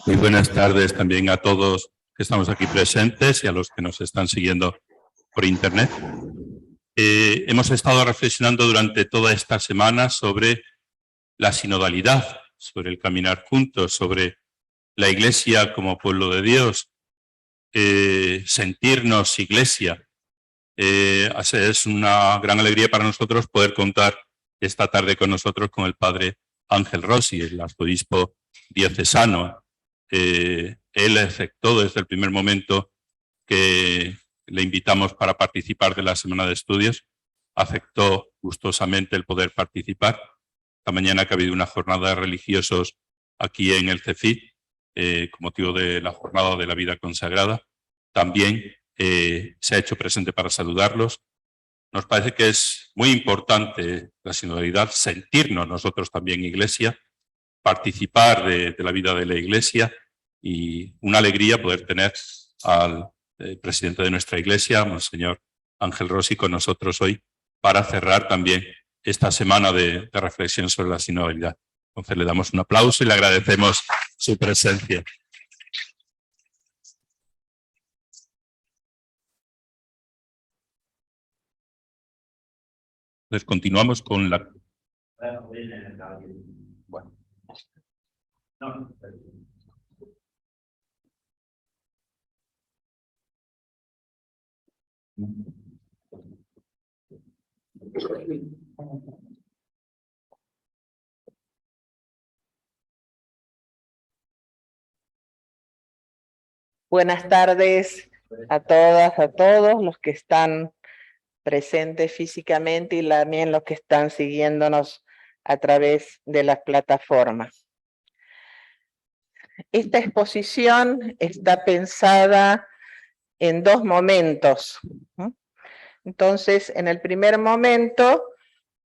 Muy buenas tardes también a todos que estamos aquí presentes y a los que nos están siguiendo por internet. Hemos estado reflexionando durante toda esta semana sobre la sinodalidad, sobre el caminar juntos, sobre la Iglesia como pueblo de Dios, sentirnos Iglesia. Es una gran alegría para nosotros poder contar esta tarde con nosotros con el Padre Ángel Rossi, el arzobispo diocesano. Él aceptó desde el primer momento que le invitamos para participar de la Semana de Estudios, aceptó gustosamente el poder participar. Esta mañana que ha habido una jornada de religiosos aquí en el CECIT, con motivo de la Jornada de la Vida Consagrada, también se ha hecho presente para saludarlos. Nos parece que es muy importante la sinodalidad, sentirnos nosotros también Iglesia, participar de la vida de la Iglesia, y una alegría poder tener al presidente de nuestra Iglesia, Monseñor Ángel Rossi, con nosotros hoy para cerrar también esta semana de reflexión sobre la sinodalidad. Entonces le damos un aplauso y le agradecemos su presencia. Entonces continuamos con la... Bueno. Buenas tardes a todas, a todos los que están presentes físicamente y también los que están siguiéndonos a través de las plataformas. Esta exposición está pensada en dos momentos. Entonces, en el primer momento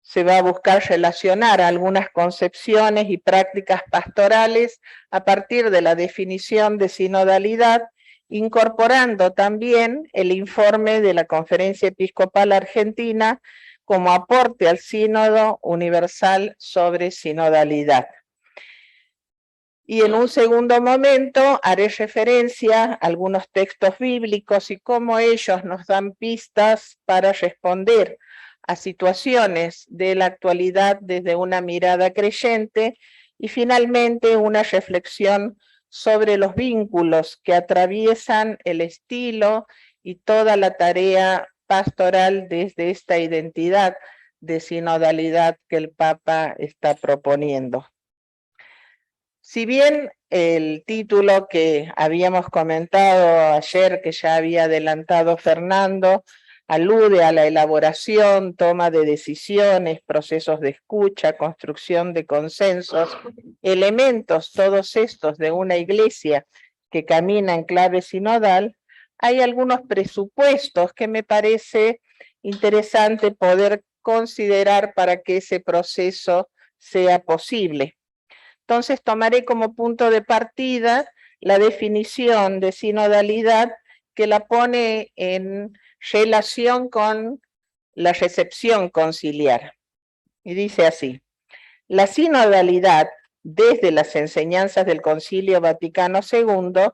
se va a buscar relacionar algunas concepciones y prácticas pastorales a partir de la definición de sinodalidad, incorporando también el informe de la Conferencia Episcopal Argentina como aporte al Sínodo Universal sobre Sinodalidad. Y en un segundo momento haré referencia a algunos textos bíblicos y cómo ellos nos dan pistas para responder a situaciones de la actualidad desde una mirada creyente, y finalmente una reflexión sobre los vínculos que atraviesan el estilo y toda la tarea pastoral desde esta identidad de sinodalidad que el Papa está proponiendo. Si bien el título que habíamos comentado ayer, que ya había adelantado Fernando, alude a la elaboración, toma de decisiones, procesos de escucha, construcción de consensos, elementos todos estos de una iglesia que camina en clave sinodal, hay algunos presupuestos que me parece interesante poder considerar para que ese proceso sea posible. Entonces tomaré como punto de partida la definición de sinodalidad, que la pone en relación con la recepción conciliar. Y dice así: la sinodalidad, desde las enseñanzas del Concilio Vaticano II,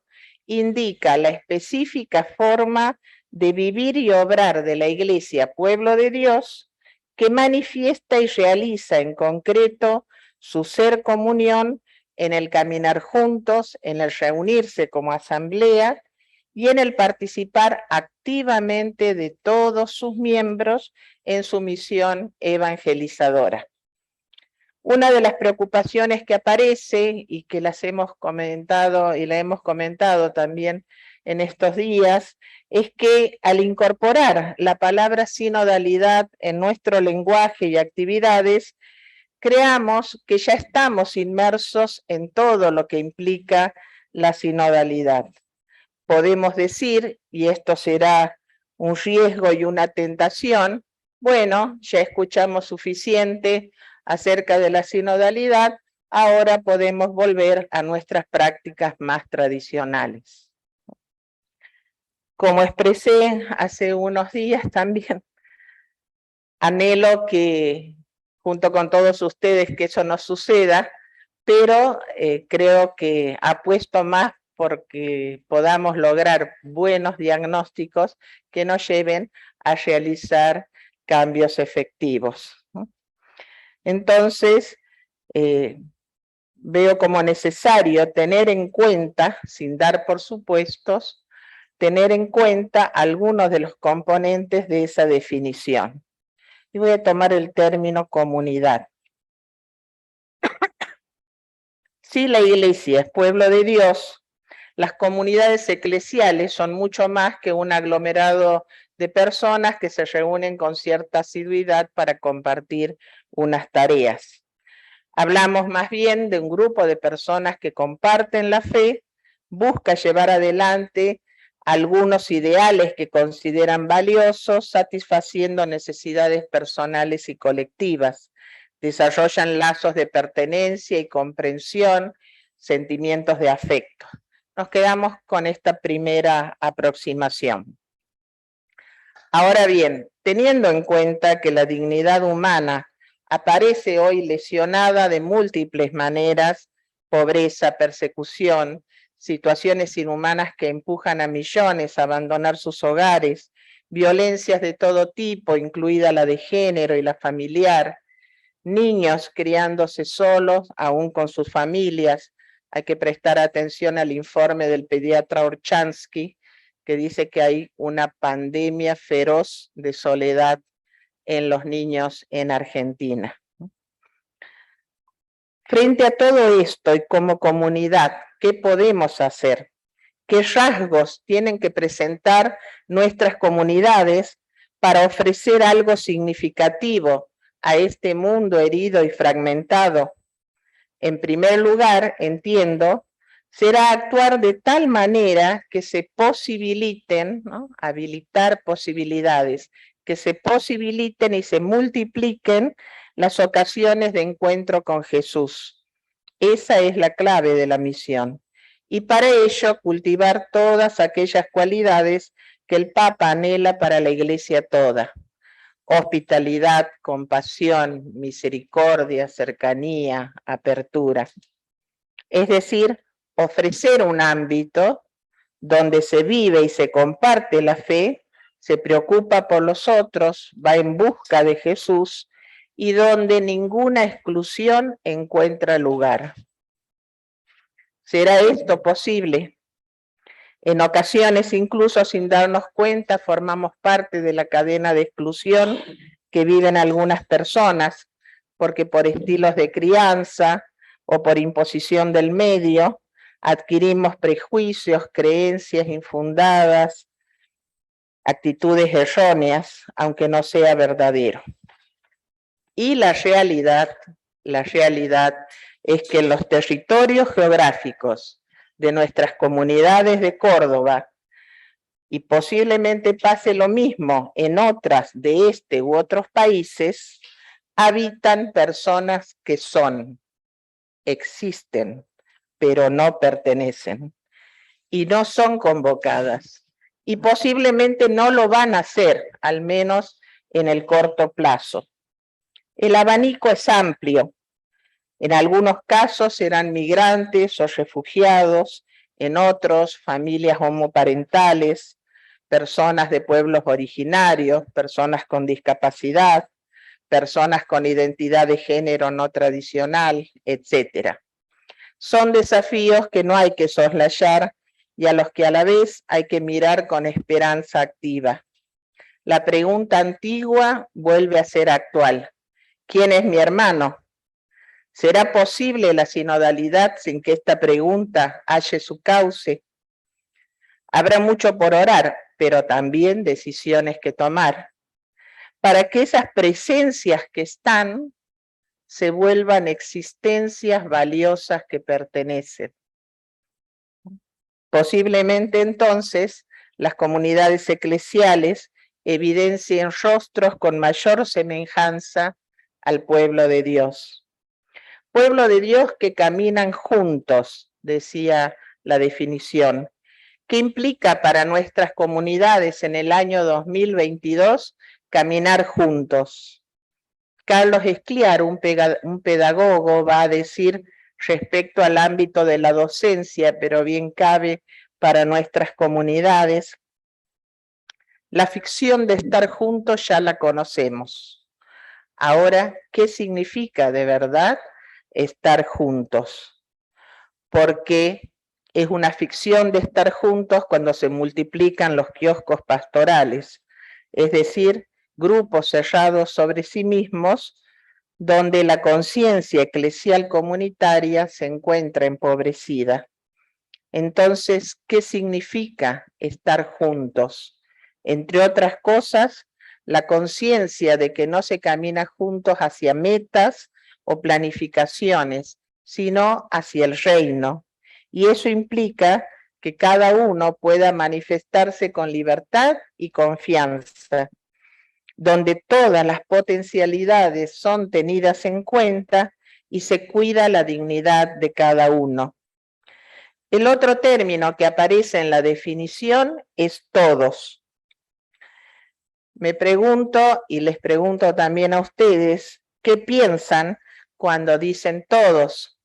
indica la específica forma de vivir y obrar de la Iglesia, pueblo de Dios, que manifiesta y realiza en concreto su ser comunión en el caminar juntos, en el reunirse como asamblea y en el participar activamente de todos sus miembros en su misión evangelizadora. Una de las preocupaciones que aparece y que las hemos comentado y la hemos comentado también en estos días es que al incorporar la palabra sinodalidad en nuestro lenguaje y actividades, creamos que ya estamos inmersos en todo lo que implica la sinodalidad. Podemos decir, y esto será un riesgo y una tentación, bueno, ya escuchamos suficiente acerca de la sinodalidad, ahora podemos volver a nuestras prácticas más tradicionales. Como expresé hace unos días también, anhelo que junto con todos ustedes que eso no suceda, pero creo que apuesto más porque podamos lograr buenos diagnósticos que nos lleven a realizar cambios efectivos, ¿no? Entonces, veo como necesario tener en cuenta, sin dar por supuestos, tener en cuenta algunos de los componentes de esa definición. Y voy a tomar el término comunidad. Si la Iglesia es pueblo de Dios, las comunidades eclesiales son mucho más que un aglomerado de personas que se reúnen con cierta asiduidad para compartir unas tareas. Hablamos más bien de un grupo de personas que comparten la fe, busca llevar adelante algunos ideales que consideran valiosos, satisfaciendo necesidades personales y colectivas. Desarrollan lazos de pertenencia y comprensión, sentimientos de afecto. Nos quedamos con esta primera aproximación. Ahora bien, teniendo en cuenta que la dignidad humana aparece hoy lesionada de múltiples maneras, pobreza, persecución, situaciones inhumanas que empujan a millones a abandonar sus hogares, violencias de todo tipo, incluida la de género y la familiar, niños criándose solos, aún con sus familias. Hay que prestar atención al informe del pediatra Orchansky, que dice que hay una pandemia feroz de soledad en los niños en Argentina. Frente a todo esto y como comunidad, ¿qué podemos hacer? ¿Qué rasgos tienen que presentar nuestras comunidades para ofrecer algo significativo a este mundo herido y fragmentado? En primer lugar, entiendo, será actuar de tal manera que se posibiliten, ¿no? Habilitar posibilidades, que se posibiliten y se multipliquen las ocasiones de encuentro con Jesús. Esa es la clave de la misión. Y para ello cultivar todas aquellas cualidades que el Papa anhela para la Iglesia toda: hospitalidad, compasión, misericordia, cercanía, apertura. Es decir, ofrecer un ámbito donde se vive y se comparte la fe, se preocupa por los otros, va en busca de Jesús y donde ninguna exclusión encuentra lugar. ¿Será esto posible? En ocasiones, incluso sin darnos cuenta, formamos parte de la cadena de exclusión que viven algunas personas, porque por estilos de crianza o por imposición del medio, adquirimos prejuicios, creencias infundadas, actitudes erróneas, aunque no sea verdadero. Y la realidad es que en los territorios geográficos de nuestras comunidades de Córdoba, y posiblemente pase lo mismo en otras de este u otros países, habitan personas que existen, pero no pertenecen, y no son convocadas, y posiblemente no lo van a hacer, al menos en el corto plazo. El abanico es amplio. En algunos casos serán migrantes o refugiados, en otros familias homoparentales, personas de pueblos originarios, personas con discapacidad, personas con identidad de género no tradicional, etc. Son desafíos que no hay que soslayar y a los que a la vez hay que mirar con esperanza activa. La pregunta antigua vuelve a ser actual: ¿quién es mi hermano? ¿Será posible la sinodalidad sin que esta pregunta halle su cauce? Habrá mucho por orar, pero también decisiones que tomar, para que esas presencias que están se vuelvan existencias valiosas que pertenecen. Posiblemente entonces las comunidades eclesiales evidencien rostros con mayor semejanza al pueblo de Dios. Pueblo de Dios que caminan juntos, decía la definición. ¿Qué implica para nuestras comunidades en el año 2022 caminar juntos? Carlos Escliar, un pedagogo, va a decir: respecto al ámbito de la docencia, pero bien cabe para nuestras comunidades. La ficción de estar juntos ya la conocemos. Ahora, ¿qué significa de verdad estar juntos? Porque es una ficción de estar juntos cuando se multiplican los kioscos pastorales, es decir, grupos cerrados sobre sí mismos, donde la conciencia eclesial comunitaria se encuentra empobrecida. Entonces, ¿qué significa estar juntos? Entre otras cosas, la conciencia de que no se camina juntos hacia metas o planificaciones, sino hacia el reino. Y eso implica que cada uno pueda manifestarse con libertad y confianza, donde todas las potencialidades son tenidas en cuenta y se cuida la dignidad de cada uno. El otro término que aparece en la definición es todos. Me pregunto, y les pregunto también a ustedes, ¿qué piensan cuando dicen todos?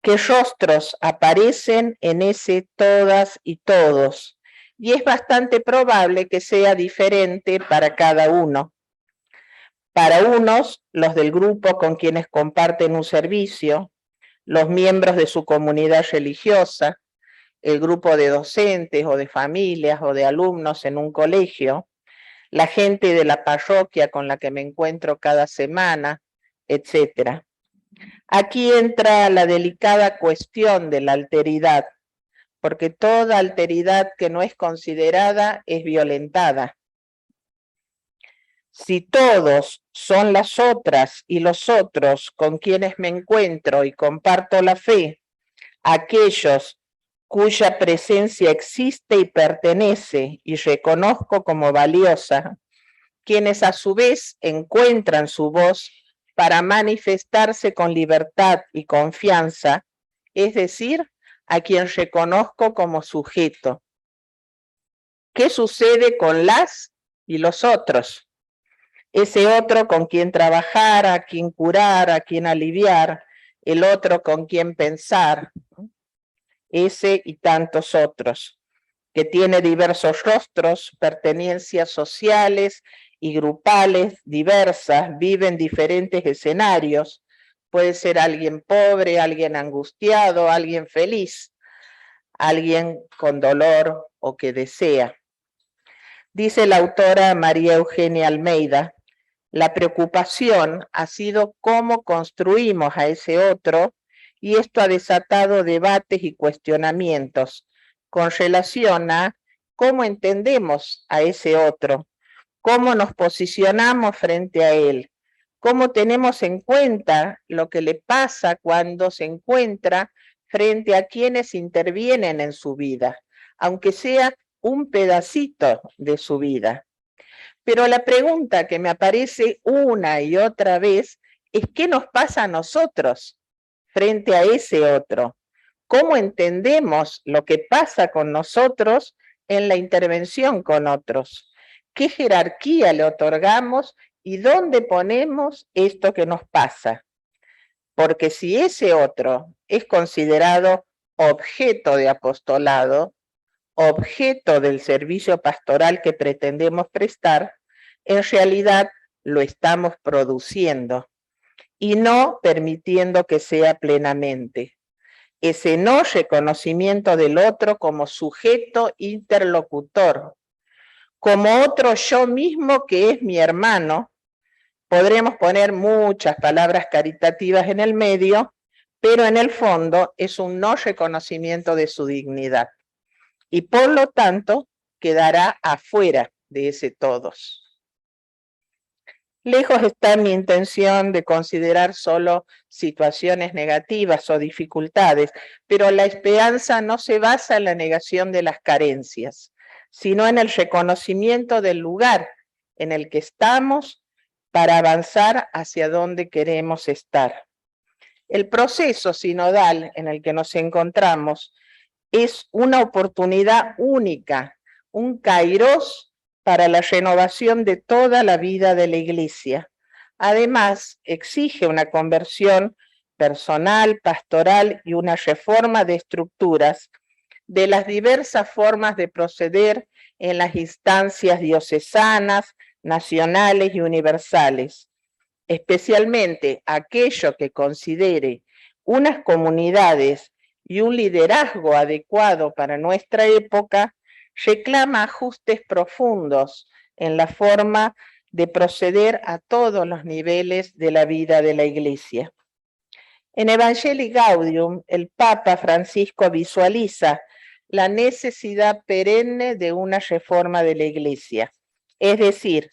¿Qué rostros aparecen en ese todas y todos? Y es bastante probable que sea diferente para cada uno. Para unos, los del grupo con quienes comparten un servicio, los miembros de su comunidad religiosa, el grupo de docentes o de familias o de alumnos en un colegio, la gente de la parroquia con la que me encuentro cada semana, etc. Aquí entra la delicada cuestión de la alteridad, porque toda alteridad que no es considerada es violentada. Si todos son las otras y los otros con quienes me encuentro y comparto la fe, aquellos cuya presencia existe y pertenece y reconozco como valiosa, quienes a su vez encuentran su voz para manifestarse con libertad y confianza, es decir, a quien reconozco como sujeto. ¿Qué sucede con las y los otros? Ese otro con quien trabajar, a quien curar, a quien aliviar, el otro con quien pensar, ese y tantos otros, que tiene diversos rostros, pertenencias sociales y grupales diversas, vive en diferentes escenarios. Puede ser alguien pobre, alguien angustiado, alguien feliz, alguien con dolor o que desea. Dice la autora María Eugenia Almeida, la preocupación ha sido cómo construimos a ese otro y esto ha desatado debates y cuestionamientos con relación a cómo entendemos a ese otro, cómo nos posicionamos frente a él, cómo tenemos en cuenta lo que le pasa cuando se encuentra frente a quienes intervienen en su vida, aunque sea un pedacito de su vida. Pero la pregunta que me aparece una y otra vez es ¿qué nos pasa a nosotros frente a ese otro? ¿Cómo entendemos lo que pasa con nosotros en la intervención con otros? ¿Qué jerarquía le otorgamos y dónde ponemos esto que nos pasa? Porque si ese otro es considerado objeto de apostolado, objeto del servicio pastoral que pretendemos prestar, en realidad lo estamos produciendo y no permitiendo que sea plenamente. Ese no reconocimiento del otro como sujeto interlocutor, como otro yo mismo que es mi hermano, podremos poner muchas palabras caritativas en el medio, pero en el fondo es un no reconocimiento de su dignidad. Y por lo tanto quedará afuera de ese todos. Lejos está mi intención de considerar solo situaciones negativas o dificultades, pero la esperanza no se basa en la negación de las carencias, sino en el reconocimiento del lugar en el que estamos para avanzar hacia donde queremos estar. El proceso sinodal en el que nos encontramos es una oportunidad única, un kairos para la renovación de toda la vida de la Iglesia. Además, exige una conversión personal, pastoral y una reforma de estructuras de las diversas formas de proceder en las instancias diocesanas, nacionales y universales, especialmente aquello que considere unas comunidades y un liderazgo adecuado para nuestra época, reclama ajustes profundos en la forma de proceder a todos los niveles de la vida de la Iglesia. En Evangelii Gaudium, el Papa Francisco visualiza la necesidad perenne de una reforma de la Iglesia, es decir,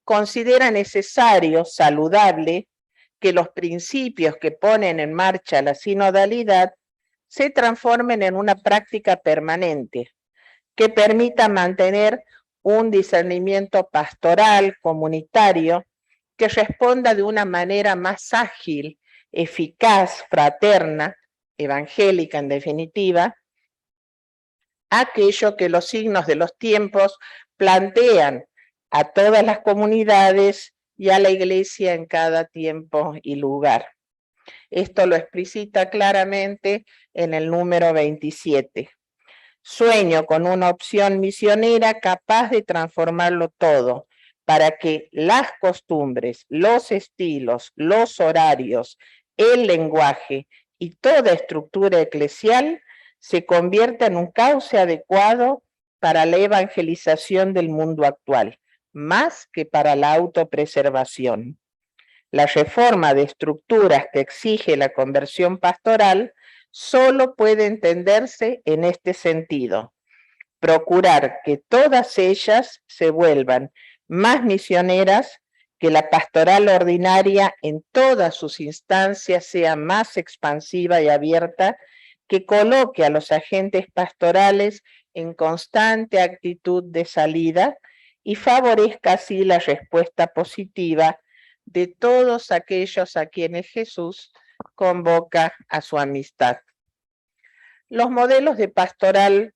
considera necesario, saludable, que los principios que ponen en marcha la sinodalidad se transformen en una práctica permanente, que permita mantener un discernimiento pastoral, comunitario, que responda de una manera más ágil, eficaz, fraterna, evangélica en definitiva, aquello que los signos de los tiempos plantean a todas las comunidades y a la Iglesia en cada tiempo y lugar. Esto lo explicita claramente en el número 27. Sueño con una opción misionera capaz de transformarlo todo, para que las costumbres, los estilos, los horarios, el lenguaje y toda estructura eclesial se convierta en un cauce adecuado para la evangelización del mundo actual, más que para la autopreservación. La reforma de estructuras que exige la conversión pastoral solo puede entenderse en este sentido: procurar que todas ellas se vuelvan más misioneras, que la pastoral ordinaria en todas sus instancias sea más expansiva y abierta, que coloque a los agentes pastorales en constante actitud de salida y favorezca así la respuesta positiva de todos aquellos a quienes Jesús convoca a su amistad. Los modelos de pastoral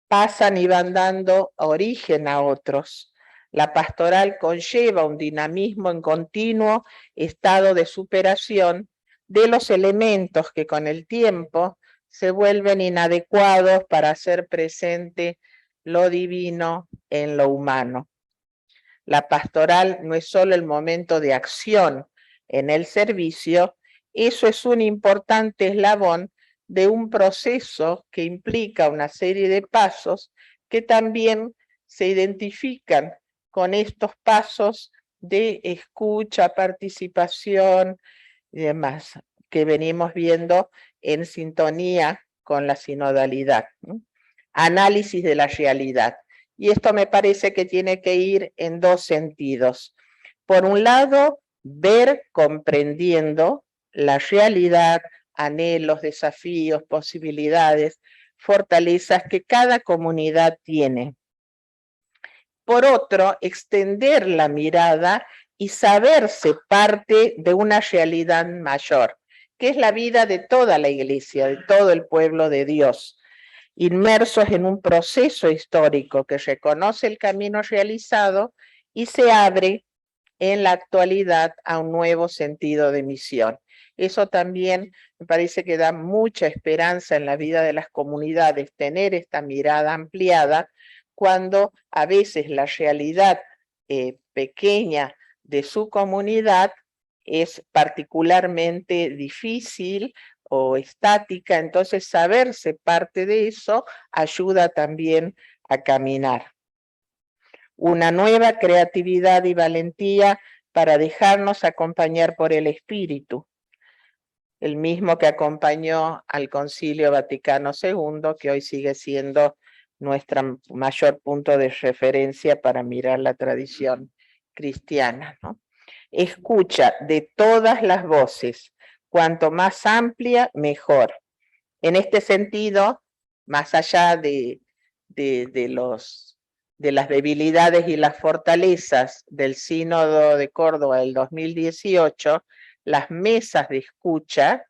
pasan y van dando origen a otros. La pastoral conlleva un dinamismo en continuo estado de superación de los elementos que con el tiempo se vuelven inadecuados para hacer presente lo divino en lo humano. La pastoral no es solo el momento de acción en el servicio, eso es un importante eslabón de un proceso que implica una serie de pasos que también se identifican con estos pasos de escucha, participación y demás, que venimos viendo en sintonía con la sinodalidad, ¿no? Análisis de la realidad. Y esto me parece que tiene que ir en dos sentidos. Por un lado, ver comprendiendo la realidad, anhelos, desafíos, posibilidades, fortalezas que cada comunidad tiene. Por otro, extender la mirada y saberse parte de una realidad mayor, que es la vida de toda la Iglesia, de todo el pueblo de Dios, inmersos en un proceso histórico que reconoce el camino realizado y se abre en la actualidad a un nuevo sentido de misión. Eso también me parece que da mucha esperanza en la vida de las comunidades, tener esta mirada ampliada, cuando a veces la realidad pequeña de su comunidad es particularmente difícil o estática, entonces saberse parte de eso ayuda también a caminar. Una nueva creatividad y valentía para dejarnos acompañar por el Espíritu, el mismo que acompañó al Concilio Vaticano II, que hoy sigue siendo nuestro mayor punto de referencia para mirar la tradición cristiana, ¿no? Escucha de todas las voces, cuanto más amplia, mejor. En este sentido, más allá de las debilidades y las fortalezas del Sínodo de Córdoba del 2018, las mesas de escucha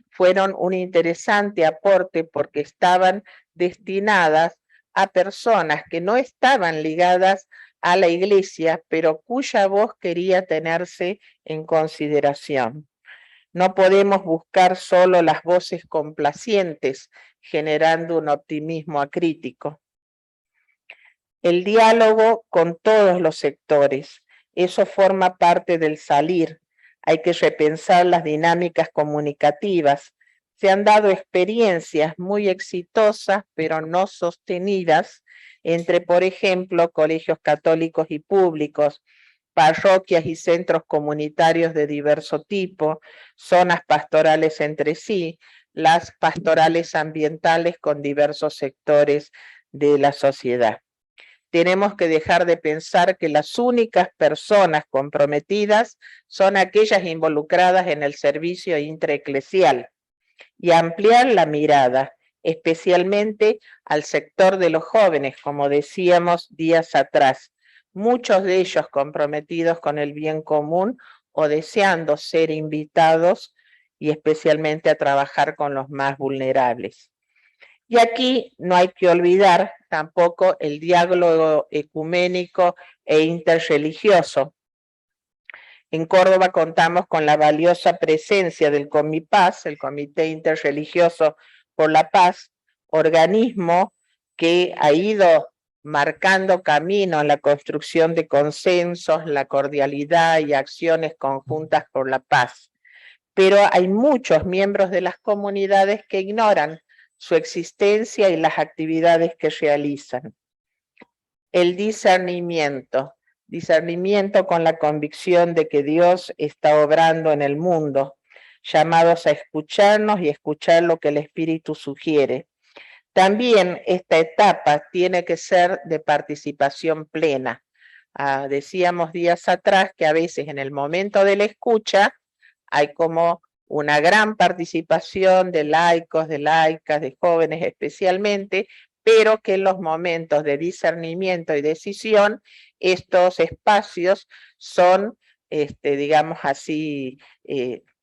fueron un interesante aporte porque estaban destinadas a personas que no estaban ligadas a la Iglesia, pero cuya voz quería tenerse en consideración. No podemos buscar solo las voces complacientes, generando un optimismo acrítico. El diálogo con todos los sectores, eso forma parte del salir. Hay que repensar las dinámicas comunicativas. Se han dado experiencias muy exitosas, pero no sostenidas, entre, por ejemplo, colegios católicos y públicos, parroquias y centros comunitarios de diverso tipo, zonas pastorales entre sí, las pastorales ambientales con diversos sectores de la sociedad. Tenemos que dejar de pensar que las únicas personas comprometidas son aquellas involucradas en el servicio intraeclesial y ampliar la mirada, especialmente al sector de los jóvenes, como decíamos días atrás, muchos de ellos comprometidos con el bien común o deseando ser invitados y especialmente a trabajar con los más vulnerables. Y aquí no hay que olvidar tampoco el diálogo ecuménico e interreligioso. En Córdoba contamos con la valiosa presencia del Comipaz, el Comité Interreligioso por la Paz, organismo que ha ido marcando camino en la construcción de consensos, la cordialidad y acciones conjuntas por la paz. Pero hay muchos miembros de las comunidades que ignoran su existencia y las actividades que realizan. El discernimiento con la convicción de que Dios está obrando en el mundo, llamados a escucharnos y escuchar lo que el Espíritu sugiere. También esta etapa tiene que ser de participación plena. Decíamos días atrás que a veces en el momento de la escucha hay como una gran participación de laicos, de laicas, de jóvenes especialmente, pero que en los momentos de discernimiento y decisión, estos espacios son, digamos así,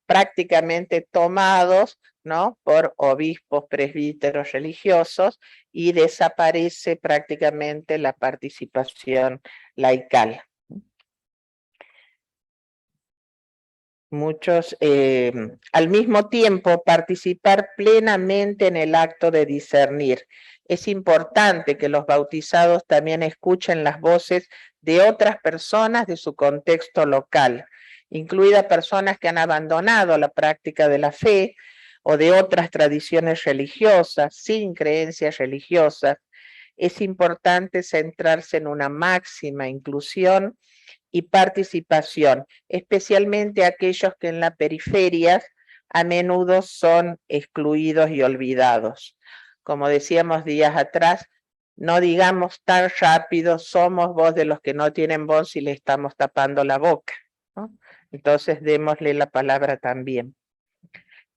prácticamente tomados, ¿no?, por obispos, presbíteros religiosos, y desaparece prácticamente la participación laical. Muchos, al mismo tiempo, participar plenamente en el acto de discernir. Es importante que los bautizados también escuchen las voces de otras personas de su contexto local, incluidas personas que han abandonado la práctica de la fe o de otras tradiciones religiosas, sin creencias religiosas. Es importante centrarse en una máxima inclusión y participación, especialmente aquellos que en la periferia a menudo son excluidos y olvidados. Como decíamos días atrás, no digamos tan rápido, somos voz de los que no tienen voz y le estamos tapando la boca, ¿no? Entonces démosle la palabra también.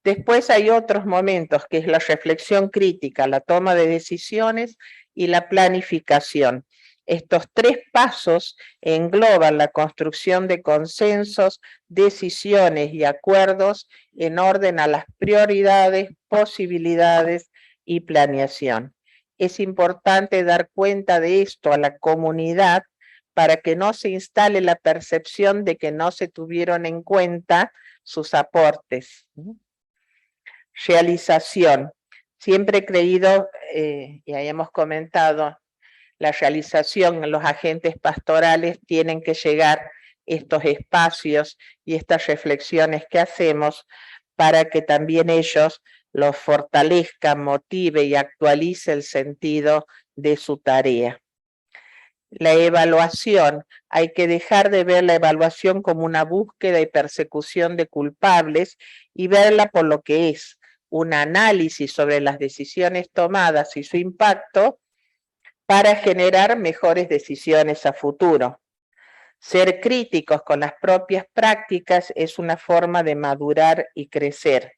Después hay otros momentos, que es la reflexión crítica, la toma de decisiones y la planificación. Estos tres pasos engloban la construcción de consensos, decisiones y acuerdos en orden a las prioridades, posibilidades y planeación. Es importante dar cuenta de esto a la comunidad para que no se instale la percepción de que no se tuvieron en cuenta sus aportes. Realización. Siempre he creído, y hayamos comentado, la realización, los agentes pastorales tienen que llegar estos espacios y estas reflexiones que hacemos para que también ellos los fortalezcan, motive y actualice el sentido de su tarea. La evaluación, hay que dejar de ver la evaluación como una búsqueda y persecución de culpables y verla por lo que es, un análisis sobre las decisiones tomadas y su impacto para generar mejores decisiones a futuro. Ser críticos con las propias prácticas es una forma de madurar y crecer.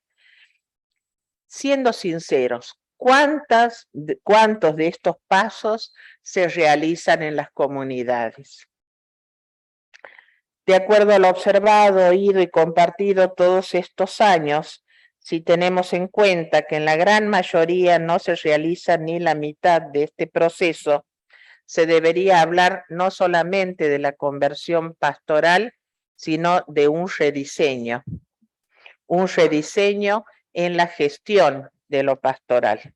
Siendo sinceros, ¿cuántos de estos pasos se realizan en las comunidades? De acuerdo a lo observado, oído y compartido todos estos años, si tenemos en cuenta que en la gran mayoría no se realiza ni la mitad de este proceso, se debería hablar no solamente de la conversión pastoral, sino de un rediseño. un rediseño en la gestión de lo pastoral.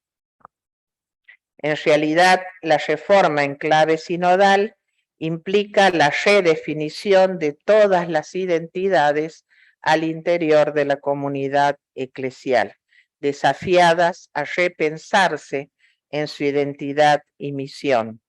En realidad, la reforma en clave sinodal implica la redefinición de todas las identidades al interior de la comunidad eclesial, desafiadas a repensarse en su identidad y misión.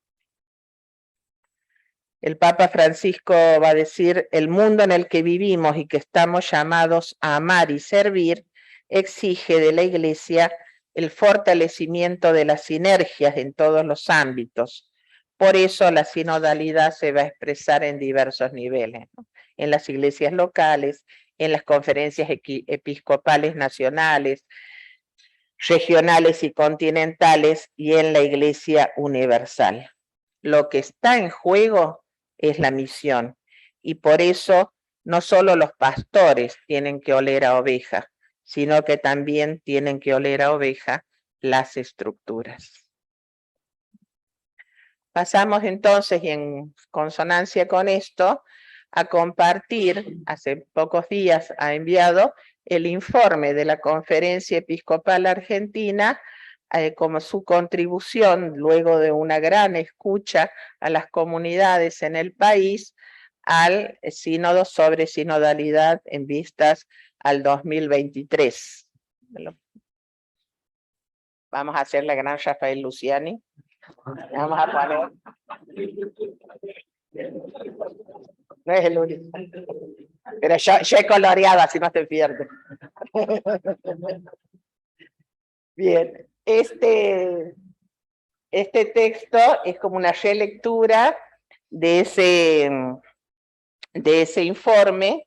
El Papa Francisco va a decir, el mundo en el que vivimos y que estamos llamados a amar y servir exige de la Iglesia el fortalecimiento de las sinergias en todos los ámbitos. Por eso la sinodalidad se va a expresar en diversos niveles, ¿no? En las iglesias locales, en las conferencias episcopales nacionales, regionales y continentales, y en la Iglesia universal. Lo que está en juego es la misión, y por eso no solo los pastores tienen que oler a oveja, sino que también tienen que oler a oveja las estructuras. Pasamos entonces, y en consonancia con esto, a compartir, hace pocos días ha enviado el informe de la Conferencia Episcopal Argentina como su contribución, luego de una gran escucha a las comunidades en el país, al sínodo sobre sinodalidad en vistas al 2023. Vamos a hacer la gran Rafael Luciani. Vamos a poner. No es el único. Pero yo he coloreado, así no se pierde. Bien, este texto es como una relectura de ese informe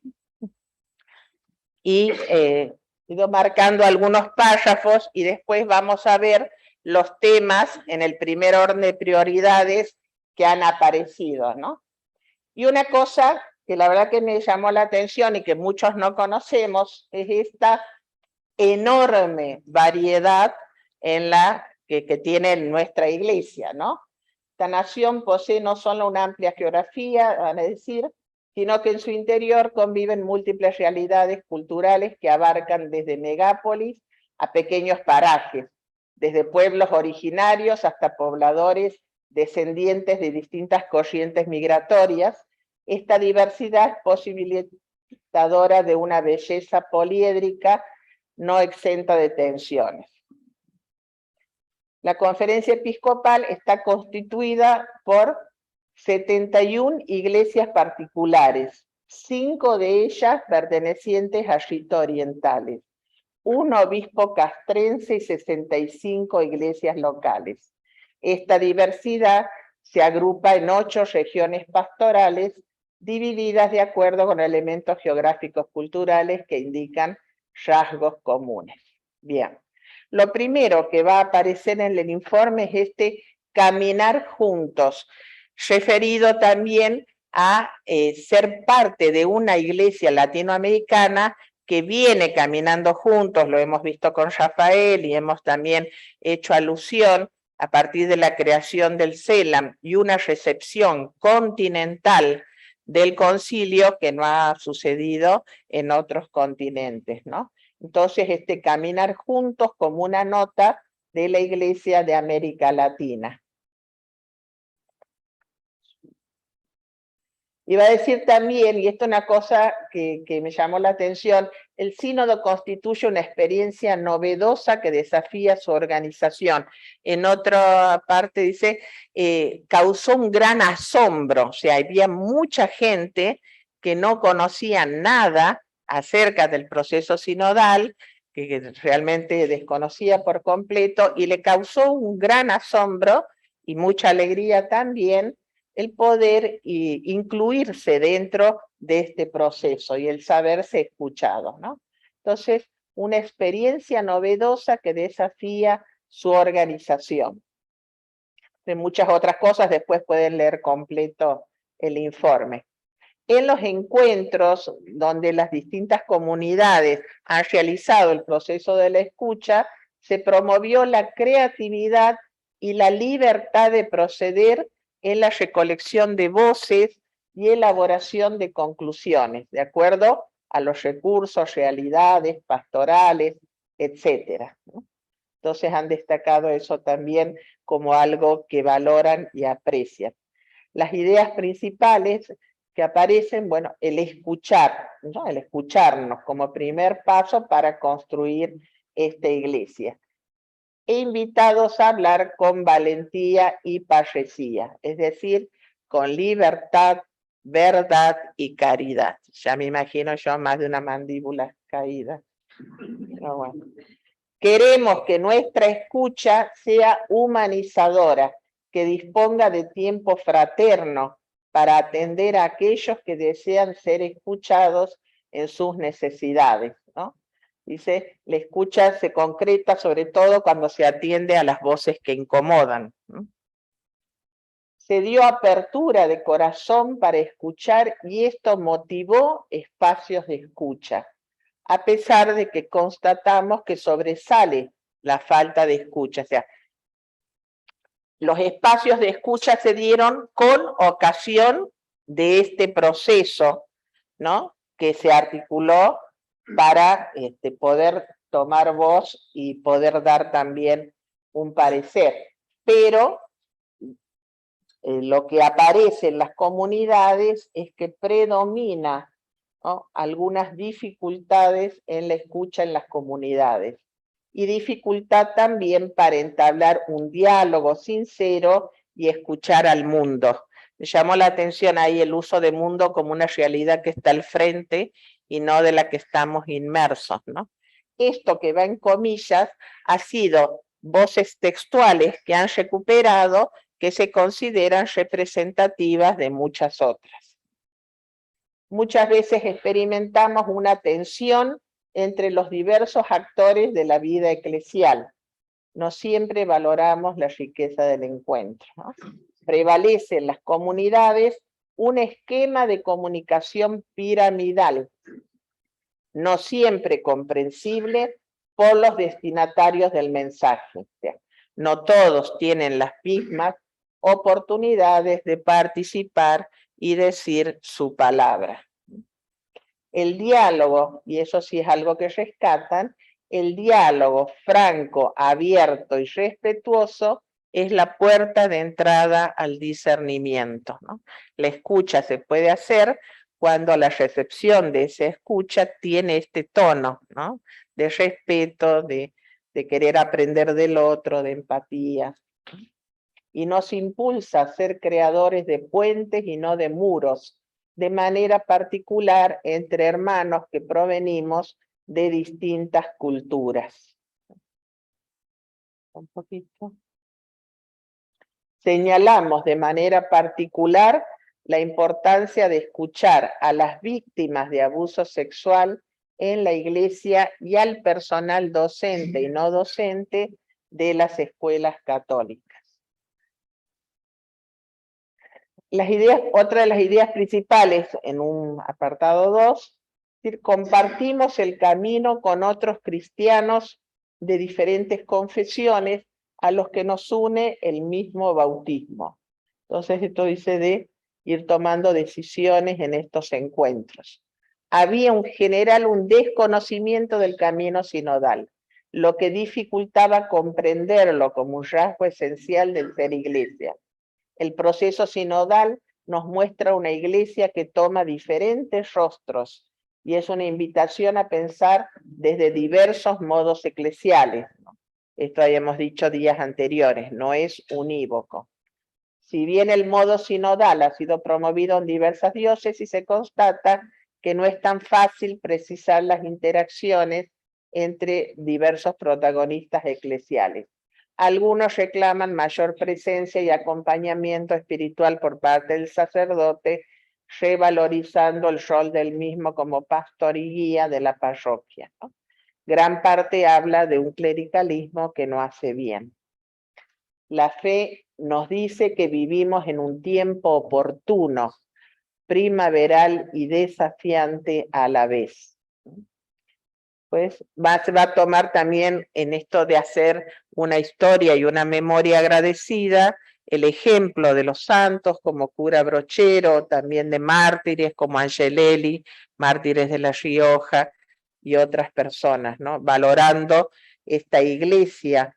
y he ido marcando algunos párrafos y después vamos a ver los temas en el primer orden de prioridades que han aparecido, ¿no? Y una cosa que la verdad que me llamó la atención y que muchos no conocemos es esta enorme variedad en la que tiene nuestra iglesia, ¿no? Esta nación posee no solo una amplia geografía, van a decir, sino que en su interior conviven múltiples realidades culturales que abarcan desde megápolis a pequeños parajes, desde pueblos originarios hasta pobladores descendientes de distintas corrientes migratorias. Esta diversidad es posibilitadora de una belleza poliédrica no exenta de tensiones. La conferencia episcopal está constituida por 71 iglesias particulares, 5 de ellas pertenecientes a rito orientales, un obispo castrense y 65 iglesias locales. Esta diversidad se agrupa en 8 regiones pastorales divididas de acuerdo con elementos geográficos culturales que indican rasgos comunes. Bien, lo primero que va a aparecer en el informe es este caminar juntos, referido también a ser parte de una iglesia latinoamericana que viene caminando juntos, lo hemos visto con Rafael y hemos también hecho alusión a partir de la creación del CELAM y una recepción continental del concilio que no ha sucedido en otros continentes, ¿no? Entonces, este caminar juntos como una nota de la Iglesia de América Latina. Iba a decir también, y esto es una cosa que me llamó la atención, el sínodo constituye una experiencia novedosa que desafía su organización. En otra parte dice, causó un gran asombro, o sea, había mucha gente que no conocía nada acerca del proceso sinodal, que realmente desconocía por completo, y le causó un gran asombro y mucha alegría también el poder incluirse dentro de este proceso y el saberse escuchado, ¿no? Entonces, una experiencia novedosa que desafía su organización. De muchas otras cosas, después pueden leer completo el informe. En los encuentros donde las distintas comunidades han realizado el proceso de la escucha, se promovió la creatividad y la libertad de proceder en la recolección de voces y elaboración de conclusiones, de acuerdo a los recursos, realidades, pastorales, etcétera, ¿no? Entonces han destacado eso también como algo que valoran y aprecian. Las ideas principales que aparecen, bueno, el escuchar, ¿no? El escucharnos como primer paso para construir esta iglesia. E invitados a hablar con valentía y parresía, es decir, con libertad, verdad y caridad. Ya me imagino yo más de una mandíbula caída. Pero bueno. Queremos que nuestra escucha sea humanizadora, que disponga de tiempo fraterno para atender a aquellos que desean ser escuchados en sus necesidades, ¿no? Dice, la escucha se concreta sobre todo cuando se atiende a las voces que incomodan, ¿no? Se dio apertura de corazón para escuchar y esto motivó espacios de escucha, a pesar de que constatamos que sobresale la falta de escucha. O sea, los espacios de escucha se dieron con ocasión de este proceso, ¿no? Que se articuló para poder tomar voz y poder dar también un parecer. Pero lo que aparece en las comunidades es que predomina, ¿no?, algunas dificultades en la escucha en las comunidades y dificultad también para entablar un diálogo sincero y escuchar al mundo. Me llamó la atención ahí el uso de mundo como una realidad que está al frente y no de la que estamos inmersos, ¿no? Esto que va en comillas ha sido voces textuales que han recuperado, que se consideran representativas de muchas otras. Muchas veces experimentamos una tensión entre los diversos actores de la vida eclesial. No siempre valoramos la riqueza del encuentro, ¿no? Prevalece en las comunidades un esquema de comunicación piramidal, no siempre comprensible por los destinatarios del mensaje. O sea, no todos tienen las mismas oportunidades de participar y decir su palabra. El diálogo, y eso sí es algo que rescatan, el diálogo franco, abierto y respetuoso es la puerta de entrada al discernimiento, ¿no? La escucha se puede hacer cuando la recepción de esa escucha tiene este tono, ¿no?, de respeto, de querer aprender del otro, de empatía. Y nos impulsa a ser creadores de puentes y no de muros, de manera particular entre hermanos que provenimos de distintas culturas. Un poquito. Señalamos de manera particular la importancia de escuchar a las víctimas de abuso sexual en la iglesia y al personal docente y no docente de las escuelas católicas. Otra de las ideas principales en un apartado 2, es decir, compartimos el camino con otros cristianos de diferentes confesiones a los que nos une el mismo bautismo. Entonces esto dice de ir tomando decisiones en estos encuentros. Había en general un desconocimiento del camino sinodal, lo que dificultaba comprenderlo como un rasgo esencial del ser iglesia. El proceso sinodal nos muestra una iglesia que toma diferentes rostros y es una invitación a pensar desde diversos modos eclesiales, ¿no? Esto habíamos dicho días anteriores, no es unívoco. Si bien el modo sinodal ha sido promovido en diversas diócesis, se constata que no es tan fácil precisar las interacciones entre diversos protagonistas eclesiales. Algunos reclaman mayor presencia y acompañamiento espiritual por parte del sacerdote, revalorizando el rol del mismo como pastor y guía de la parroquia, ¿no? Gran parte habla de un clericalismo que no hace bien. La fe nos dice que vivimos en un tiempo oportuno, primaveral y desafiante a la vez. Pues se va a tomar también en esto de hacer una historia y una memoria agradecida, el ejemplo de los santos como cura Brochero, también de mártires como Angelelli, mártires de La Rioja y otras personas, ¿no? Valorando esta iglesia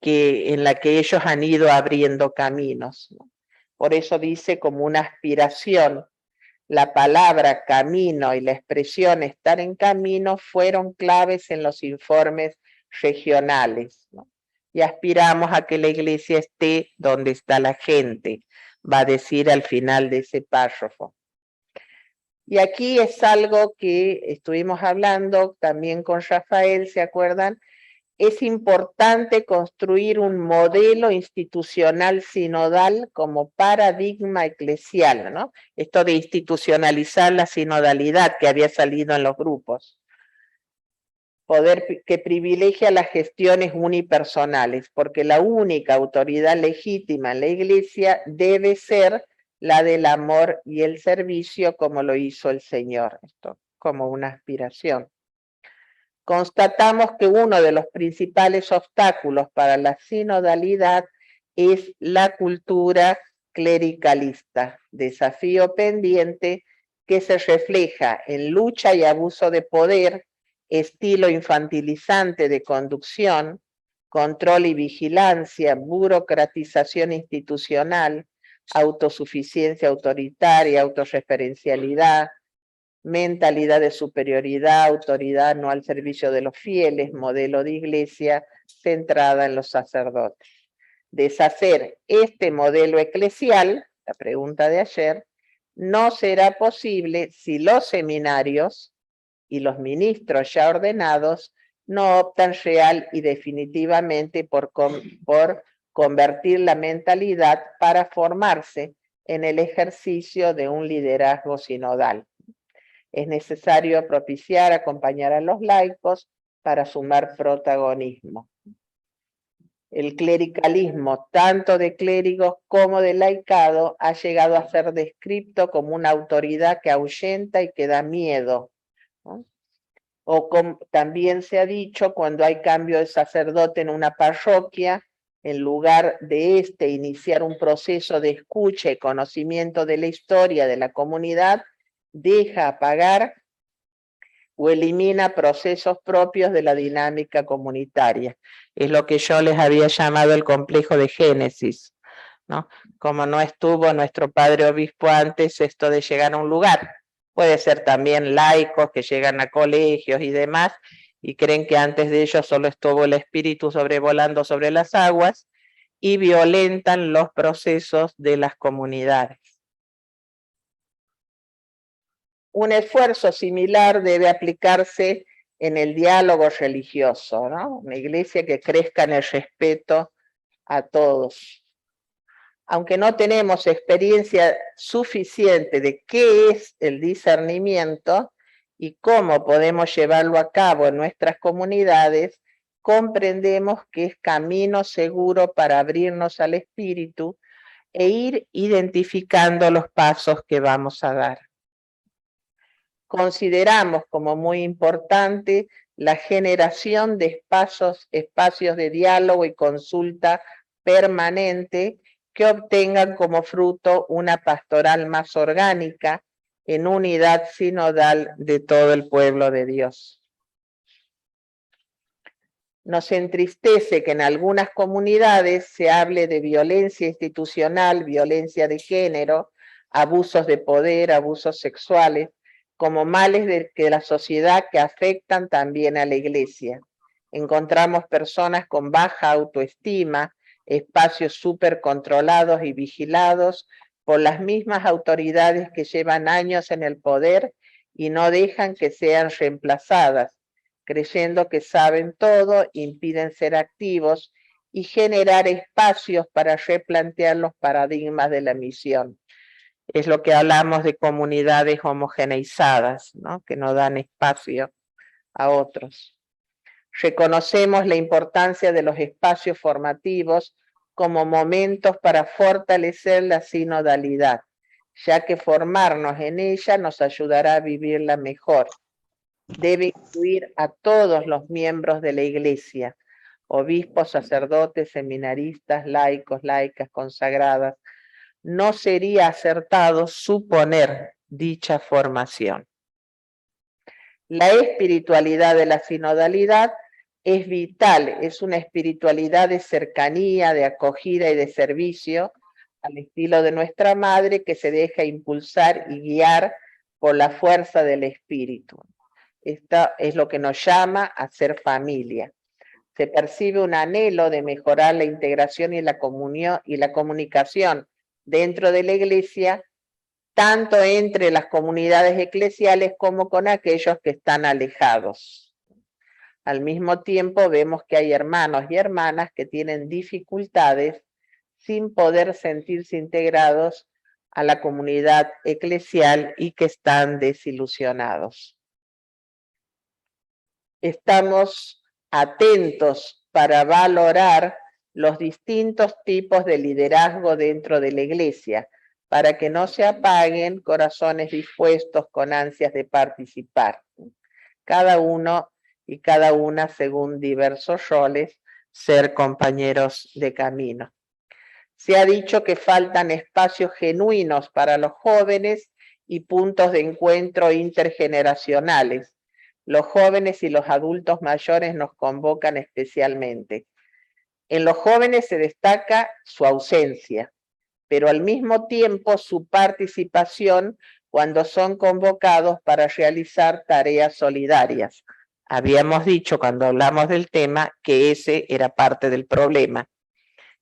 en la que ellos han ido abriendo caminos, ¿no? Por eso dice como una aspiración, la palabra camino y la expresión estar en camino fueron claves en los informes regionales, ¿no? Y aspiramos a que la iglesia esté donde está la gente, va a decir al final de ese párrafo. Y aquí es algo que estuvimos hablando también con Rafael, ¿se acuerdan? Es importante construir un modelo institucional sinodal como paradigma eclesial, ¿no? Esto de institucionalizar la sinodalidad que había salido en los grupos. Poder que privilegia las gestiones unipersonales, porque la única autoridad legítima en la iglesia debe ser la del amor y el servicio, como lo hizo el Señor, esto como una aspiración. Constatamos que uno de los principales obstáculos para la sinodalidad es la cultura clericalista, desafío pendiente que se refleja en lucha y abuso de poder, estilo infantilizante de conducción, control y vigilancia, burocratización institucional, autosuficiencia autoritaria, autorreferencialidad, mentalidad de superioridad, autoridad no al servicio de los fieles, modelo de iglesia centrada en los sacerdotes. Deshacer este modelo eclesial, la pregunta de ayer, no será posible si los seminarios y los ministros ya ordenados no optan real y definitivamente por convertir la mentalidad para formarse en el ejercicio de un liderazgo sinodal. Es necesario propiciar, acompañar a los laicos para sumar protagonismo. El clericalismo, tanto de clérigos como de laicado, ha llegado a ser descrito como una autoridad que ahuyenta y que da miedo, ¿no? O como también se ha dicho, cuando hay cambio de sacerdote en una parroquia, en lugar de iniciar un proceso de escucha y conocimiento de la historia de la comunidad, deja apagar o elimina procesos propios de la dinámica comunitaria. Es lo que yo les había llamado el complejo de Génesis, ¿no? Como no estuvo nuestro padre obispo antes, esto de llegar a un lugar. Puede ser también laicos que llegan a colegios y demás, y creen que antes de ellos solo estuvo el espíritu sobrevolando sobre las aguas, y violentan los procesos de las comunidades. Un esfuerzo similar debe aplicarse en el diálogo religioso, ¿no? Una iglesia que crezca en el respeto a todos. Aunque no tenemos experiencia suficiente de qué es el discernimiento y cómo podemos llevarlo a cabo en nuestras comunidades, comprendemos que es camino seguro para abrirnos al espíritu e ir identificando los pasos que vamos a dar. Consideramos como muy importante la generación de espacios de diálogo y consulta permanente que obtengan como fruto una pastoral más orgánica en unidad sinodal de todo el pueblo de Dios. Nos entristece que en algunas comunidades se hable de violencia institucional, violencia de género, abusos de poder, abusos sexuales, como males de la sociedad que afectan también a la iglesia. Encontramos personas con baja autoestima, espacios súper controlados y vigilados por las mismas autoridades que llevan años en el poder y no dejan que sean reemplazadas, creyendo que saben todo, impiden ser activos y generar espacios para replantear los paradigmas de la misión. Es lo que hablamos de comunidades homogeneizadas, ¿no? Que no dan espacio a otros. Reconocemos la importancia de los espacios formativos como momentos para fortalecer la sinodalidad, ya que formarnos en ella nos ayudará a vivirla mejor. Debe incluir a todos los miembros de la iglesia, obispos, sacerdotes, seminaristas, laicos, laicas, consagradas, no sería acertado suponer dicha formación. La espiritualidad de la sinodalidad es vital, es una espiritualidad de cercanía, de acogida y de servicio, al estilo de nuestra madre, que se deja impulsar y guiar por la fuerza del espíritu. Esto es lo que nos llama a ser familia. Se percibe un anhelo de mejorar la integración y la comunión y la comunicación dentro de la iglesia, tanto entre las comunidades eclesiales como con aquellos que están alejados. Al mismo tiempo vemos que hay hermanos y hermanas que tienen dificultades sin poder sentirse integrados a la comunidad eclesial y que están desilusionados. Estamos atentos para valorar los distintos tipos de liderazgo dentro de la iglesia, para que no se apaguen corazones dispuestos con ansias de participar. Cada uno y cada una, según diversos roles, ser compañeros de camino. Se ha dicho que faltan espacios genuinos para los jóvenes y puntos de encuentro intergeneracionales. Los jóvenes y los adultos mayores nos convocan especialmente. En los jóvenes se destaca su ausencia, pero al mismo tiempo su participación cuando son convocados para realizar tareas solidarias. Habíamos dicho cuando hablamos del tema que ese era parte del problema,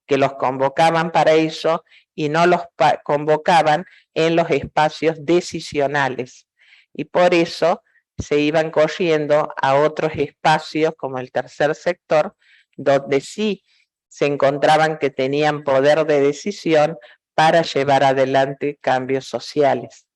que los convocaban para eso y no los convocaban en los espacios decisionales. Y por eso se iban corriendo a otros espacios como el tercer sector, donde sí se encontraban que tenían poder de decisión para llevar adelante cambios sociales.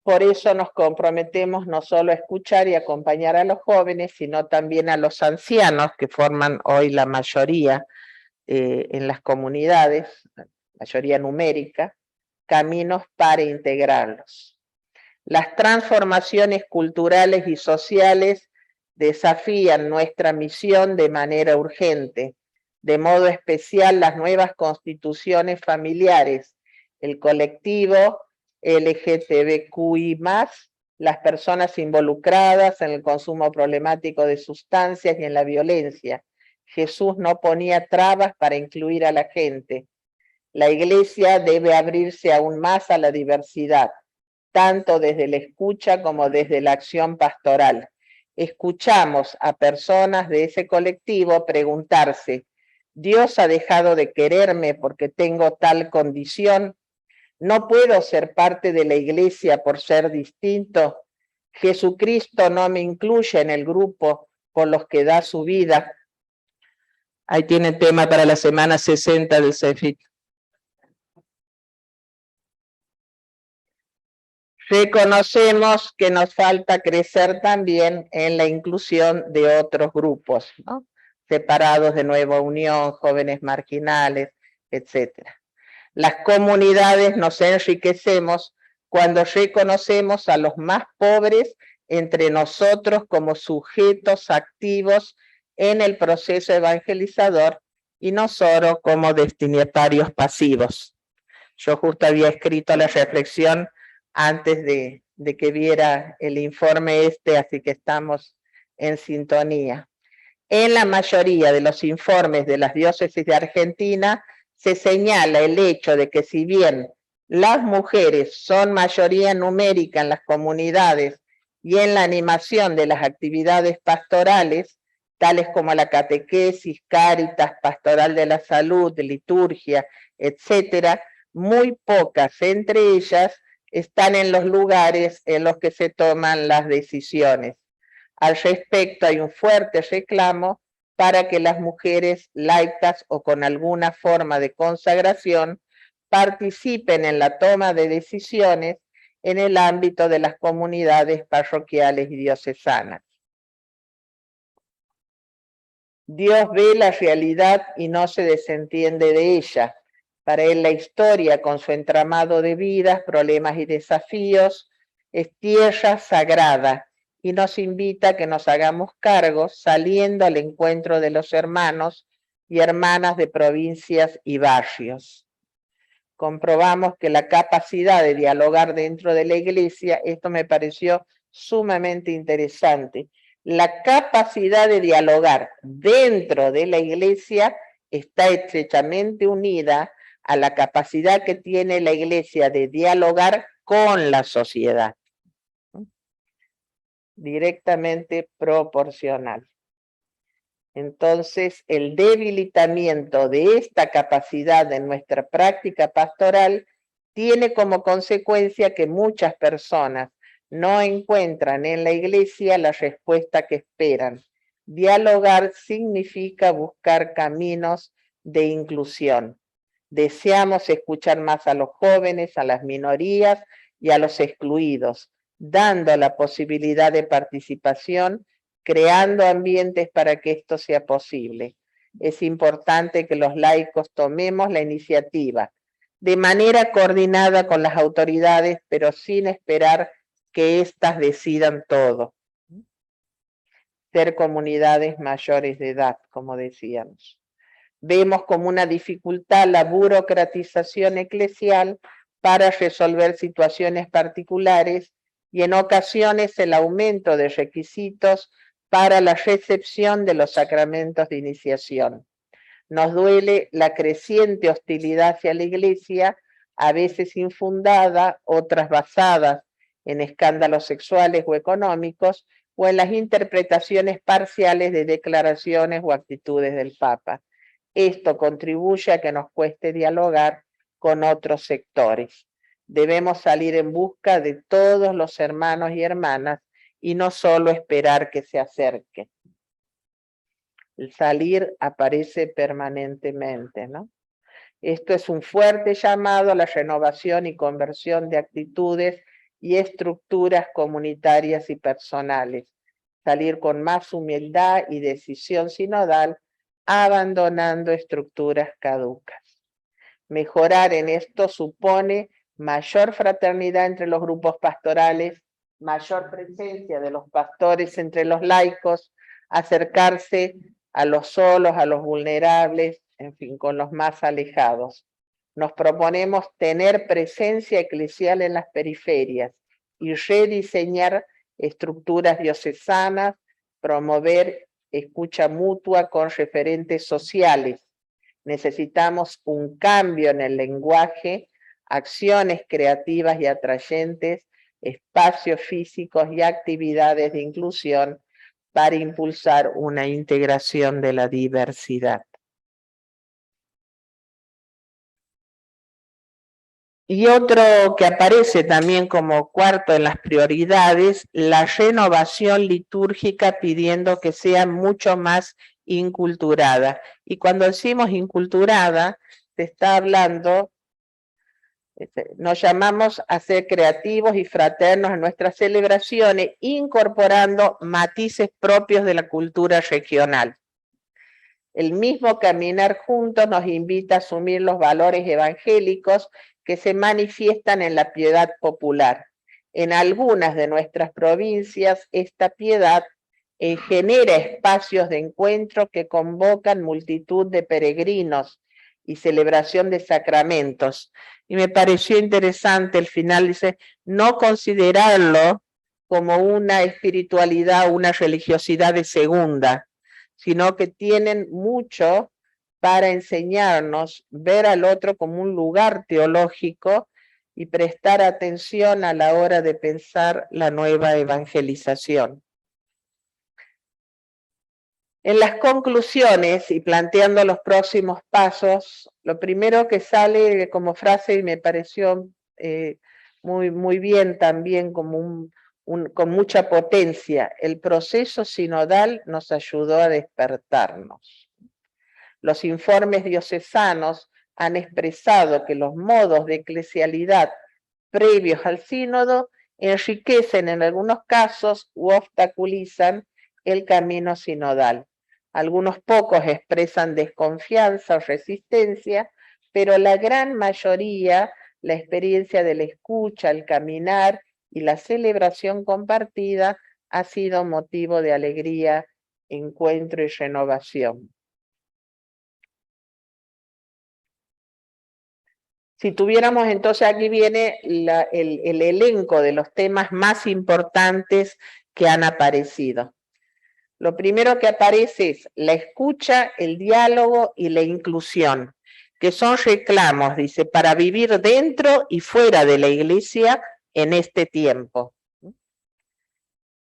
Por eso nos comprometemos no solo a escuchar y acompañar a los jóvenes, sino también a los ancianos, que forman hoy la mayoría en las comunidades, mayoría numérica, caminos para integrarlos. Las transformaciones culturales y sociales desafían nuestra misión de manera urgente, de modo especial las nuevas constituciones familiares, el colectivo LGTBQI+, las personas involucradas en el consumo problemático de sustancias y en la violencia. Jesús no ponía trabas para incluir a la gente. La iglesia debe abrirse aún más a la diversidad, tanto desde la escucha como desde la acción pastoral. Escuchamos a personas de ese colectivo preguntarse, ¿Dios ha dejado de quererme porque tengo tal condición? ¿No puedo ser parte de la iglesia por ser distinto? ¿Jesucristo no me incluye en el grupo por los que da su vida? Ahí tiene tema para la semana 60 del CEFIT. Reconocemos que nos falta crecer también en la inclusión de otros grupos, ¿no? Separados de Nueva Unión, jóvenes marginales, etc. Las comunidades nos enriquecemos cuando reconocemos a los más pobres entre nosotros como sujetos activos en el proceso evangelizador y no solo como destinatarios pasivos. Yo justo había escrito la reflexión antes de que viera el informe así que estamos en sintonía. En la mayoría de los informes de las diócesis de Argentina se señala el hecho de que si bien las mujeres son mayoría numérica en las comunidades y en la animación de las actividades pastorales, tales como la catequesis, cáritas, pastoral de la salud, liturgia, etcétera, muy pocas entre ellas están en los lugares en los que se toman las decisiones. Al respecto, hay un fuerte reclamo para que las mujeres laicas o con alguna forma de consagración participen en la toma de decisiones en el ámbito de las comunidades parroquiales y diocesanas. Dios ve la realidad y no se desentiende de ella. Para él la historia, con su entramado de vidas, problemas y desafíos, es tierra sagrada y nos invita a que nos hagamos cargo saliendo al encuentro de los hermanos y hermanas de provincias y barrios. Comprobamos que la capacidad de dialogar dentro de la iglesia, esto me pareció sumamente interesante, la capacidad de dialogar dentro de la iglesia está estrechamente unida a la capacidad que tiene la iglesia de dialogar con la sociedad, directamente proporcional. Entonces, el debilitamiento de esta capacidad de nuestra práctica pastoral tiene como consecuencia que muchas personas no encuentran en la iglesia la respuesta que esperan. Dialogar significa buscar caminos de inclusión. Deseamos escuchar más a los jóvenes, a las minorías y a los excluidos, dando la posibilidad de participación, creando ambientes para que esto sea posible. Es importante que los laicos tomemos la iniciativa de manera coordinada con las autoridades, pero sin esperar que éstas decidan todo. Ser comunidades mayores de edad, como decíamos. Vemos como una dificultad la burocratización eclesial para resolver situaciones particulares y en ocasiones el aumento de requisitos para la recepción de los sacramentos de iniciación. Nos duele la creciente hostilidad hacia la iglesia, a veces infundada, otras basadas en escándalos sexuales o económicos, o en las interpretaciones parciales de declaraciones o actitudes del Papa. Esto contribuye a que nos cueste dialogar con otros sectores. Debemos salir en busca de todos los hermanos y hermanas y no solo esperar que se acerquen. El salir aparece permanentemente, ¿no? Esto es un fuerte llamado a la renovación y conversión de actitudes y estructuras comunitarias y personales. Salir con más humildad y decisión sinodal, abandonando estructuras caducas. Mejorar en esto supone mayor fraternidad entre los grupos pastorales, mayor presencia de los pastores entre los laicos, acercarse a los solos, a los vulnerables, en fin, con los más alejados. Nos proponemos tener presencia eclesial en las periferias y rediseñar estructuras diocesanas, promover escucha mutua con referentes sociales. Necesitamos un cambio en el lenguaje, acciones creativas y atrayentes, espacios físicos y actividades de inclusión para impulsar una integración de la diversidad. Y otro que aparece también como cuarto en las prioridades, la renovación litúrgica pidiendo que sea mucho más inculturada. Y cuando decimos inculturada, se está hablando, nos llamamos a ser creativos y fraternos en nuestras celebraciones, incorporando matices propios de la cultura regional. El mismo caminar juntos nos invita a asumir los valores evangélicos que se manifiestan en la piedad popular. En algunas de nuestras provincias, esta piedad genera espacios de encuentro que convocan multitud de peregrinos y celebración de sacramentos. Y me pareció interesante, el final dice, no considerarlo como una espiritualidad, una religiosidad de segunda, sino que tienen mucho para enseñarnos, ver al otro como un lugar teológico y prestar atención a la hora de pensar la nueva evangelización. En las conclusiones y planteando los próximos pasos, lo primero que sale como frase y me pareció muy bien también como con mucha potencia, el proceso sinodal nos ayudó a despertarnos. Los informes diocesanos han expresado que los modos de eclesialidad previos al sínodo enriquecen en algunos casos u obstaculizan el camino sinodal. Algunos pocos expresan desconfianza o resistencia, pero la gran mayoría, la experiencia de la escucha, el caminar y la celebración compartida ha sido motivo de alegría, encuentro y renovación. Si tuviéramos, entonces aquí viene el elenco de los temas más importantes que han aparecido. Lo primero que aparece es la escucha, el diálogo y la inclusión, que son reclamos, dice, para vivir dentro y fuera de la iglesia en este tiempo.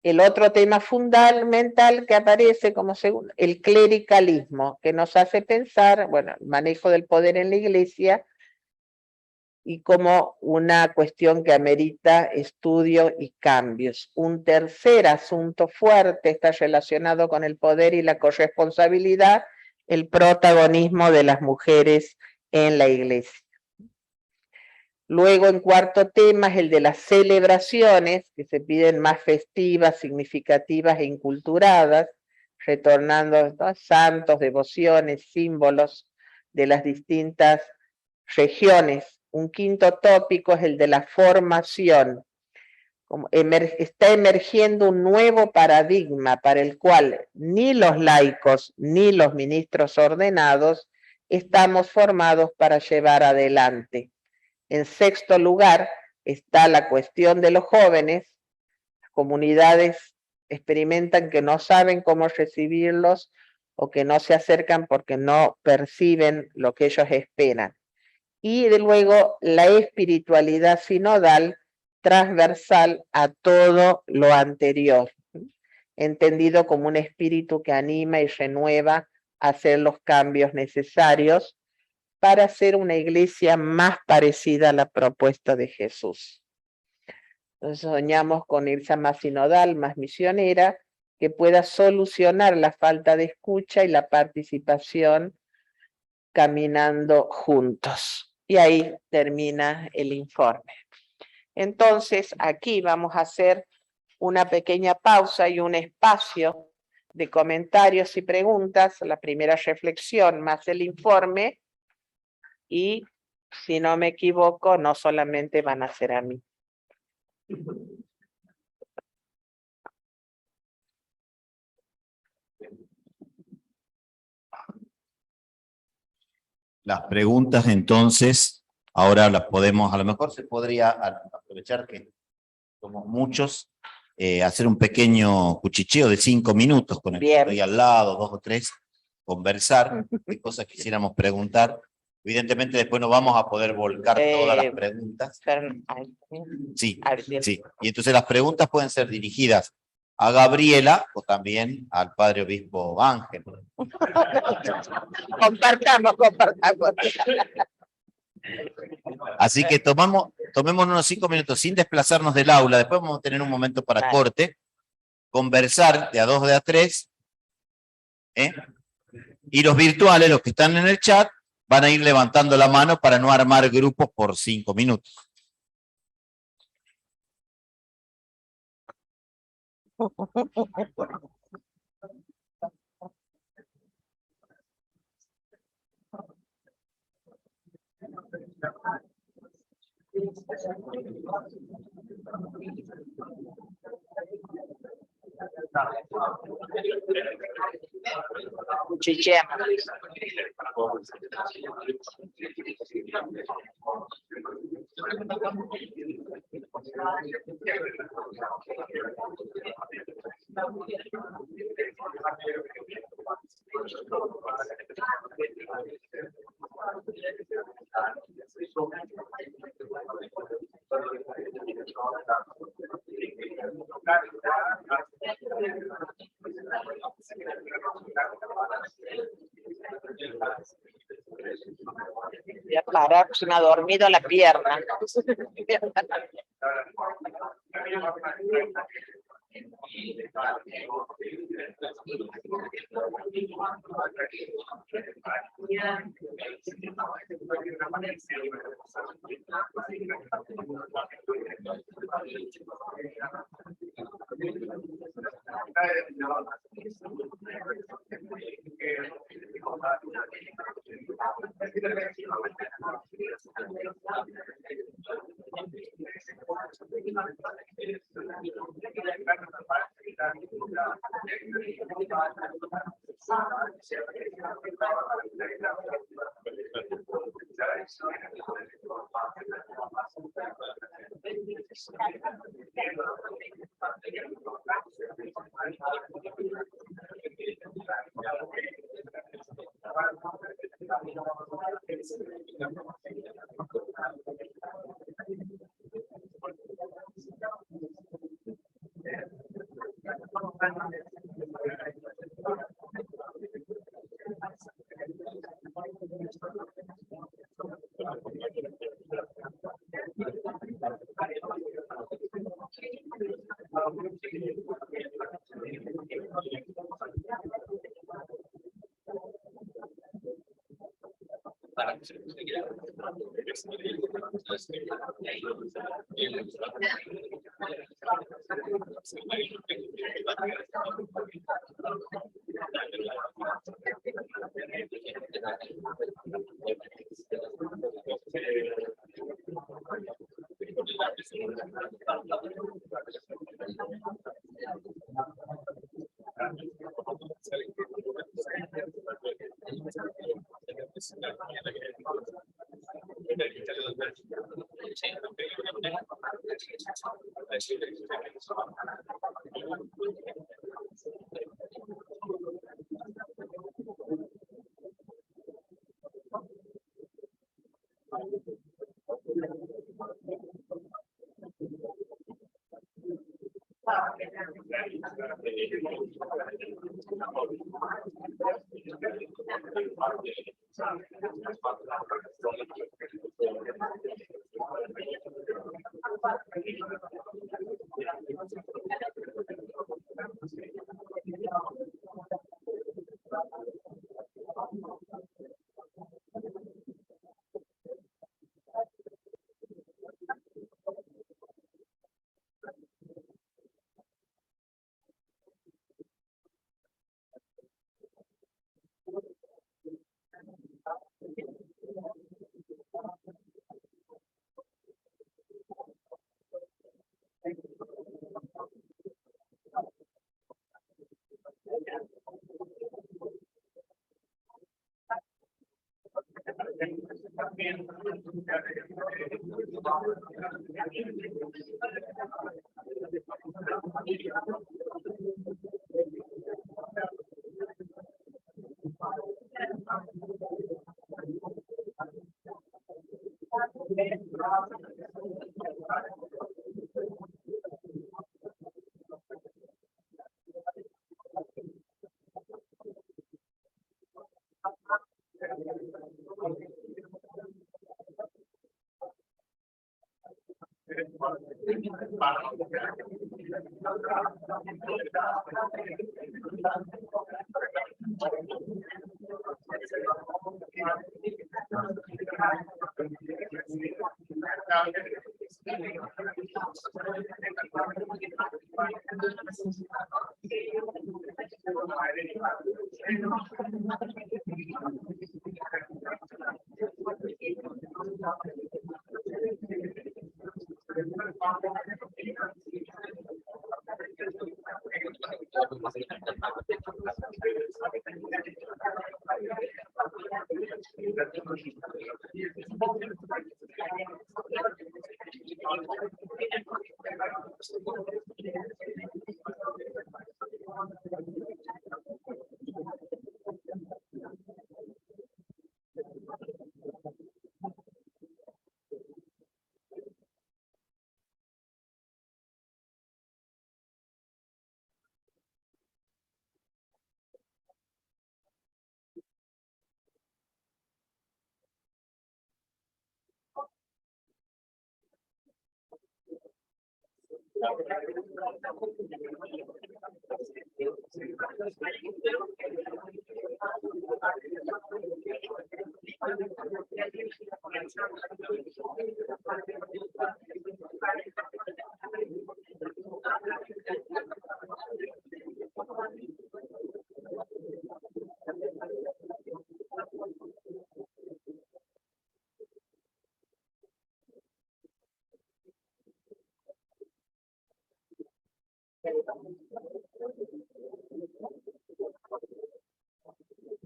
El otro tema fundamental que aparece como segundo, el clericalismo, que nos hace pensar, bueno, el manejo del poder en la iglesia y como una cuestión que amerita estudio y cambios. Un tercer asunto fuerte está relacionado con el poder y la corresponsabilidad, el protagonismo de las mujeres en la iglesia. Luego, en cuarto tema, es el de las celebraciones, que se piden más festivas, significativas e inculturadas, retornando a santos, devociones, símbolos de las distintas regiones. Un quinto tópico es el de la formación. Está emergiendo un nuevo paradigma para el cual ni los laicos ni los ministros ordenados estamos formados para llevar adelante. En sexto lugar está la cuestión de los jóvenes. Las comunidades experimentan que no saben cómo recibirlos o que no se acercan porque no perciben lo que ellos esperan. Y de luego la espiritualidad sinodal transversal a todo lo anterior, entendido como un espíritu que anima y renueva a hacer los cambios necesarios para hacer una iglesia más parecida a la propuesta de Jesús. Entonces soñamos con irse más sinodal, más misionera, que pueda solucionar la falta de escucha y la participación caminando juntos. Y ahí termina el informe. Entonces, aquí vamos a hacer una pequeña pausa y un espacio de comentarios y preguntas, la primera reflexión más el informe, y si no me equivoco, no solamente van a ser a mí. Las preguntas, entonces, ahora las podemos, a lo mejor se podría aprovechar que somos muchos, hacer un pequeño cuchicheo de 5 minutos con el que estoy al lado, 2 o 3, conversar, qué cosas quisiéramos preguntar. Evidentemente después no vamos a poder volcar todas las preguntas. Sí, sí. Y entonces las preguntas pueden ser dirigidas a Gabriela o también al padre obispo Ángel. Compartamos. Así que tomemos unos 5 minutos sin desplazarnos del aula, después vamos a tener un momento para corte, conversar de a 2 o de a 3, y los virtuales, los que están en el chat, van a ir levantando la mano para no armar grupos por 5 minutos. Ya para, se me ha dormido la pierna.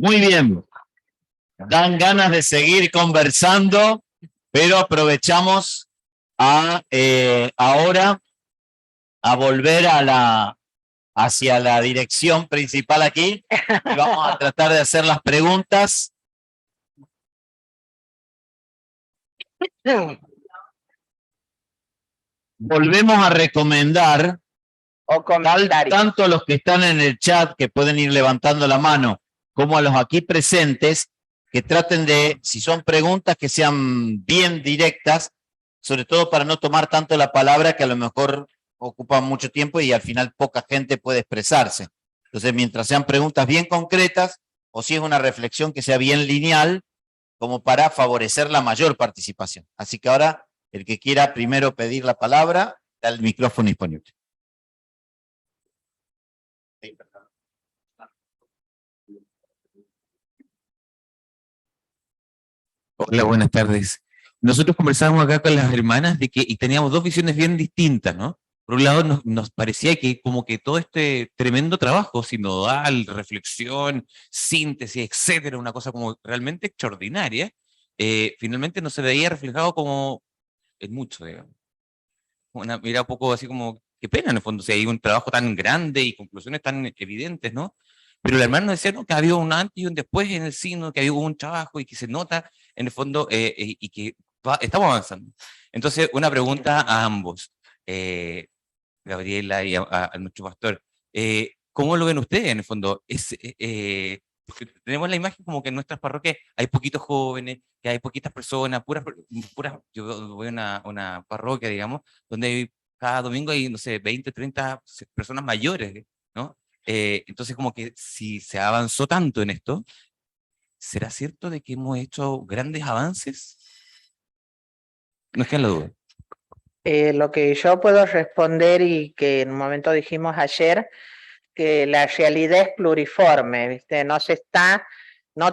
Muy bien. Dan ganas de seguir conversando, pero aprovechamos ahora a volver hacia la dirección principal aquí y vamos a tratar de hacer las preguntas. Volvemos a recomendar O comentarios. tanto a los que están en el chat, que pueden ir levantando la mano, como a los aquí presentes, que traten de, si son preguntas, que sean bien directas, sobre todo para no tomar tanto la palabra, que a lo mejor ocupa mucho tiempo y al final poca gente puede expresarse. Entonces, mientras sean preguntas bien concretas, o si es una reflexión que sea bien lineal, como para favorecer la mayor participación. Así que ahora, el que quiera primero pedir la palabra, da el micrófono disponible. Hola, buenas tardes. Nosotros conversábamos acá con las hermanas y teníamos dos visiones bien distintas, ¿no? Por un lado, nos parecía que como que todo este tremendo trabajo sinodal, reflexión, síntesis, etcétera, una cosa como realmente extraordinaria, finalmente no se veía reflejado como en mucho, digamos. Era un poco así como, qué pena en el fondo, si hay un trabajo tan grande y conclusiones tan evidentes, ¿no? Pero la hermana nos decía, ¿no?, que había un antes y un después en el sínodo, que había un trabajo y que se nota en el fondo y que estamos avanzando. Entonces, una pregunta a ambos, Gabriela y a nuestro pastor. ¿Cómo lo ven ustedes en el fondo? Porque tenemos la imagen como que en nuestras parroquias hay poquitos jóvenes, que hay poquitas personas, puras, yo voy a una parroquia, digamos, donde cada domingo hay, no sé, 20, 30 personas mayores, ¿no? Entonces como que si se avanzó tanto en esto, ¿será cierto de que hemos hecho grandes avances? No es que la duda. Lo que yo puedo responder y que en un momento dijimos ayer, que la realidad es pluriforme, ¿viste? No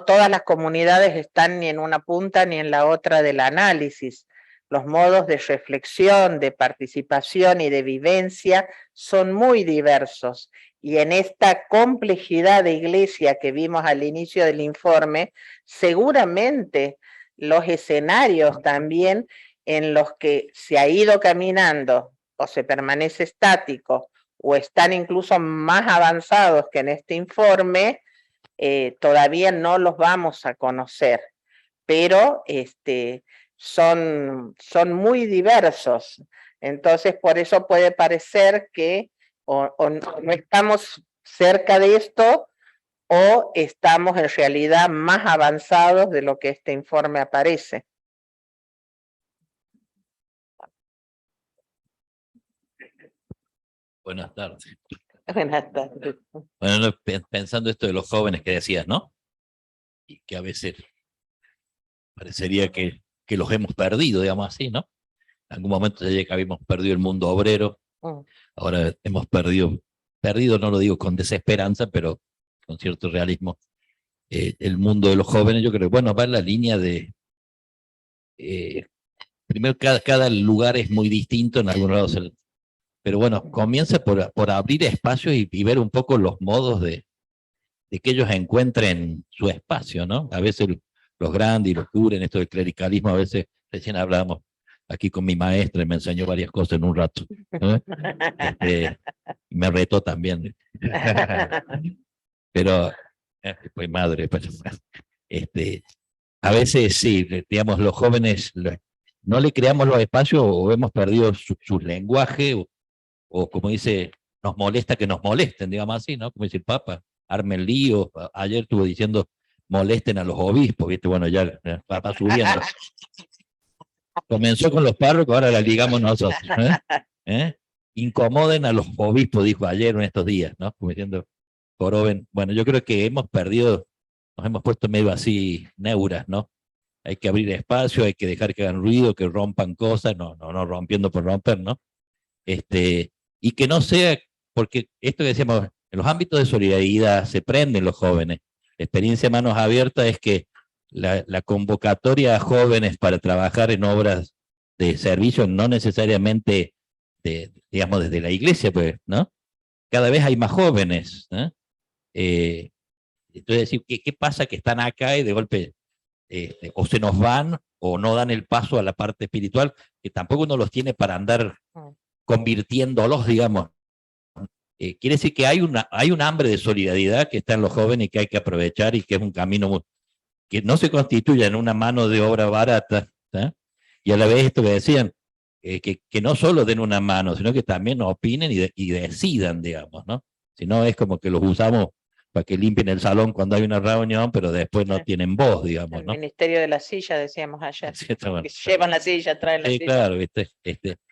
todas las comunidades están ni en una punta ni en la otra del análisis. Los modos de reflexión, de participación y de vivencia son muy diversos. Y en esta complejidad de iglesia que vimos al inicio del informe, seguramente los escenarios también en los que se ha ido caminando o se permanece estático o están incluso más avanzados que en este informe, todavía no los vamos a conocer, pero son muy diversos. Entonces, por eso puede parecer que o no estamos cerca de esto o estamos en realidad más avanzados de lo que este informe aparece. Buenas tardes. Buenas tardes. Bueno, pensando esto de los jóvenes que decías, ¿no? Y que a veces parecería que los hemos perdido, digamos así, ¿no? En algún momento se que habíamos perdido el mundo obrero, ahora hemos perdido no lo digo con desesperanza, pero con cierto realismo, el mundo de los jóvenes. Yo creo que, bueno, va en la línea de, primero cada lugar es muy distinto, en algunos lados pero bueno, comienza por abrir espacios y ver un poco los modos de que ellos encuentren su espacio, ¿no? A veces los grandes y los cubren, esto del clericalismo, a veces, recién hablábamos aquí con mi maestra, me enseñó varias cosas en un rato, ¿no? Me retó también. Pero, pues madre, pero, a veces sí, digamos, los jóvenes no le creamos los espacios o hemos perdido su lenguaje o como dice, nos molesta que nos molesten, digamos así, ¿no? Como dice el Papa, armen lío. Ayer estuvo diciendo, molesten a los obispos, ¿viste? Bueno, ya va subiendo. Comenzó con los párrocos, ahora la ligamos nosotros. Incomoden a los obispos, dijo ayer en estos días, ¿no? Como diciendo, joroben. Bueno, yo creo que hemos perdido, nos hemos puesto medio así, neuras, ¿no? Hay que abrir espacio, hay que dejar que hagan ruido, que rompan cosas, no rompiendo por romper, ¿no? Y que no sea, porque esto que decíamos, en los ámbitos de solidaridad se prenden los jóvenes. La experiencia Manos Abiertas es que la convocatoria a jóvenes para trabajar en obras de servicio, no necesariamente, digamos, desde la iglesia, pues, ¿no? Cada vez hay más jóvenes, ¿no? Entonces, decir, ¿qué pasa que están acá y de golpe o se nos van o no dan el paso a la parte espiritual, que tampoco uno los tiene para andar convirtiéndolos, digamos? Quiere decir que hay un hambre de solidaridad que está en los jóvenes y que hay que aprovechar y que es un camino que no se constituye en una mano de obra barata, ¿tá? Y a la vez esto que decían, que no solo den una mano, sino que también opinen y decidan, digamos, ¿no? Si no es como que los usamos para que limpien el salón cuando hay una reunión, pero después no tienen voz, digamos, El ¿no? ministerio de la silla, decíamos ayer. Sí, está bueno. Que llevan la silla, traen la Sí, silla. claro, ¿viste?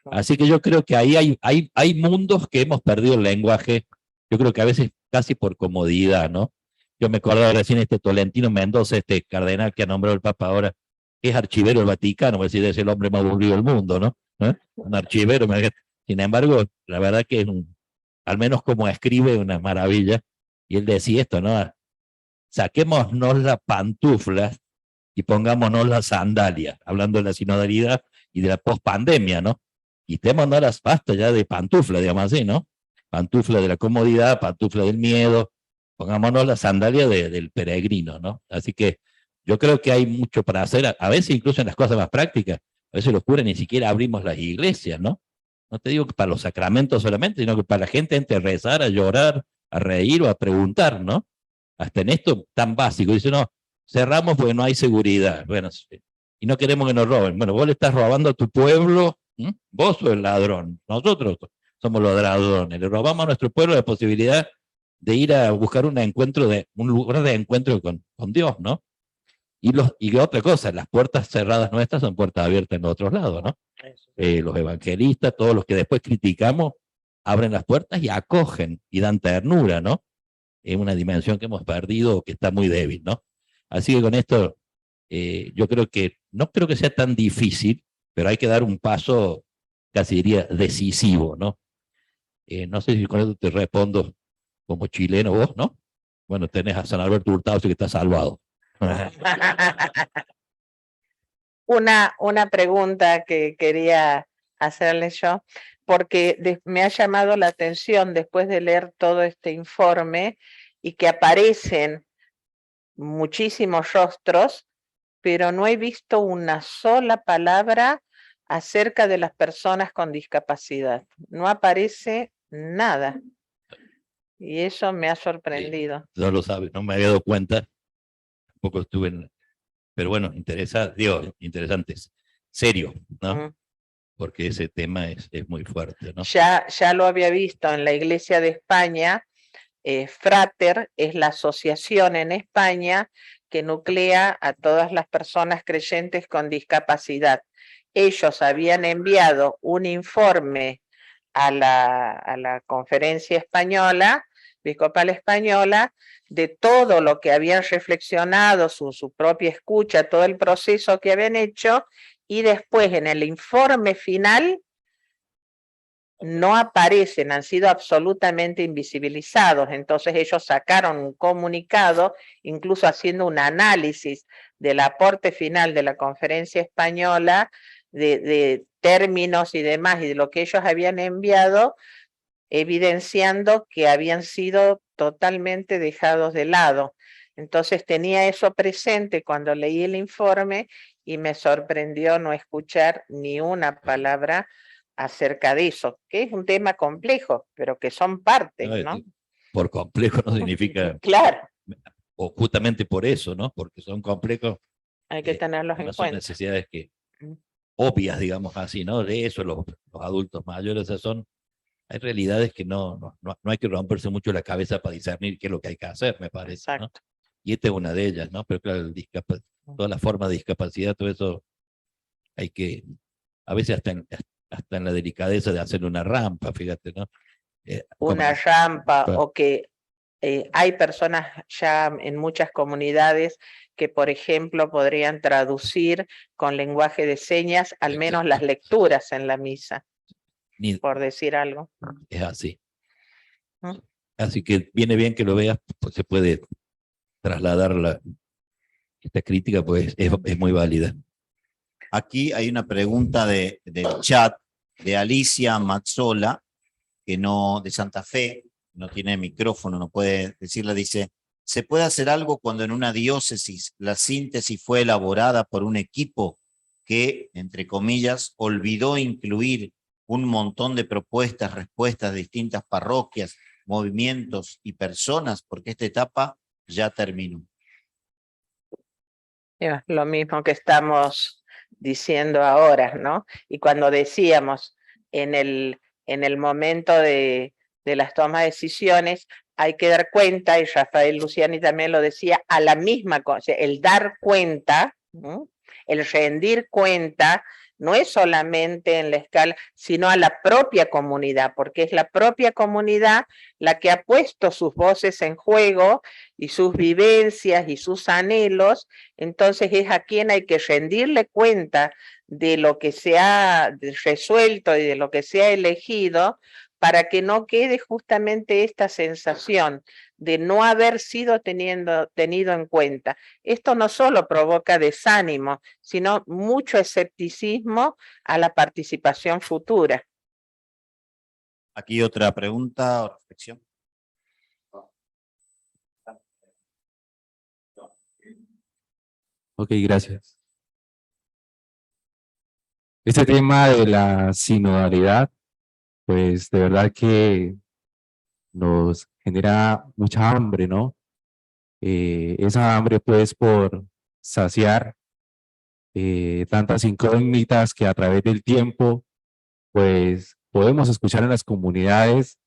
Así que yo creo que ahí hay mundos que hemos perdido el lenguaje, yo creo que a veces casi por comodidad, ¿no? Yo me acuerdo recién Tolentino Mendoza, cardenal que ha nombrado el Papa ahora, que es archivero del Vaticano, es decir, es el hombre más aburrido del mundo, ¿no? Un archivero, sin embargo, la verdad que es al menos como escribe, una maravilla, y él decía esto, ¿no? Saquémonos las pantuflas y pongámonos las sandalias, hablando de la sinodalidad y de la pospandemia, ¿no? Quitémonos las pastas ya de pantufla, digamos así, ¿no? Pantufla de la comodidad, pantufla del miedo, pongámonos la sandalia del peregrino, ¿no? Así que yo creo que hay mucho para hacer, a veces incluso en las cosas más prácticas, a veces los curas ni siquiera abrimos las iglesias, ¿no? No te digo que para los sacramentos solamente, sino que para la gente entre a rezar, a llorar, a reír o a preguntar, ¿no? Hasta en esto tan básico, dice, no, cerramos porque no hay seguridad, bueno, y no queremos que nos roben. Bueno, vos le estás robando a tu pueblo, ¿m? Vos sos el ladrón, nosotros somos los ladrones, le robamos a nuestro pueblo la posibilidad de ir a buscar un lugar de encuentro con Dios, ¿no? Y otra cosa, las puertas cerradas nuestras son puertas abiertas en los otros lados, ¿no? Los evangelistas, todos los que después criticamos, abren las puertas y acogen y dan ternura, ¿no? Es una dimensión que hemos perdido, que está muy débil, ¿no? Así que con esto, yo creo que, no creo que sea tan difícil, pero hay que dar un paso, casi diría, decisivo, ¿no? No sé si con esto te respondo como chileno vos, ¿no? Bueno, tenés a San Alberto Hurtado, así que está salvado. Una pregunta que quería hacerle yo, porque me ha llamado la atención después de leer todo este informe y que aparecen muchísimos rostros, pero no he visto una sola palabra acerca de las personas con discapacidad. No aparece nada. Y eso me ha sorprendido. No lo sabes, no me había dado cuenta. Tampoco estuve en... Pero bueno, interesante, serio, ¿no? Porque ese tema es muy fuerte, ¿no? Ya lo había visto en la Iglesia de España. Frater es la asociación en España que nuclea a todas las personas creyentes con discapacidad. Ellos habían enviado un informe a la conferencia española, episcopal española, de todo lo que habían reflexionado, su propia escucha, todo el proceso que habían hecho, y después en el informe final no aparecen, han sido absolutamente invisibilizados. Entonces ellos sacaron un comunicado, incluso haciendo un análisis del aporte final de la conferencia española, de términos y demás, y de lo que ellos habían enviado, evidenciando que habían sido totalmente dejados de lado. Entonces tenía eso presente cuando leí el informe y me sorprendió no escuchar ni una palabra acerca de eso, que es un tema complejo, pero que son partes, ¿no? Por complejo no significa... Claro. O justamente por eso, ¿no? Porque son complejos. Hay que tenerlos en son cuenta. Necesidades que obvias, digamos así, ¿no? De eso los adultos mayores hay realidades que no hay que romperse mucho la cabeza para discernir qué es lo que hay que hacer, me parece, ¿no? Y esta es una de ellas, ¿no? Pero claro, toda la forma de discapacidad, todo eso hay que, a veces hasta en la delicadeza de hacerle una rampa, fíjate, ¿no? Una rampa, o que hay personas ya en muchas comunidades que, por ejemplo, podrían traducir con lenguaje de señas al menos las lecturas en la misa, por decir algo. Es así. Así que viene bien que lo veas, pues se puede trasladar esta crítica, pues es muy válida. Aquí hay una pregunta del chat de Alicia Mazzola, de Santa Fe, no tiene micrófono, no puede decirla, dice, ¿Se puede hacer algo cuando en una diócesis la síntesis fue elaborada por un equipo que, entre comillas, olvidó incluir un montón de propuestas, respuestas de distintas parroquias, movimientos y personas, porque esta etapa ya terminó? Lo mismo que estamos diciendo ahora, ¿no? Y cuando decíamos en el momento de las tomas de decisiones, hay que dar cuenta, y Rafael Luciani también lo decía, a la misma cosa, el dar cuenta, ¿no? El rendir cuenta, no es solamente en la escala, sino a la propia comunidad, porque es la propia comunidad la que ha puesto sus voces en juego y sus vivencias y sus anhelos. Entonces es a quien hay que rendirle cuenta de lo que se ha resuelto y de lo que se ha elegido, para que no quede justamente esta sensación de no haber sido tenido en cuenta. Esto no solo provoca desánimo, sino mucho escepticismo a la participación futura. Aquí otra pregunta o reflexión. Ok, gracias. Este tema de la sinodalidad, pues de verdad que nos genera mucha hambre, ¿no? Esa hambre pues por saciar tantas incógnitas que a través del tiempo pues podemos escuchar en las comunidades,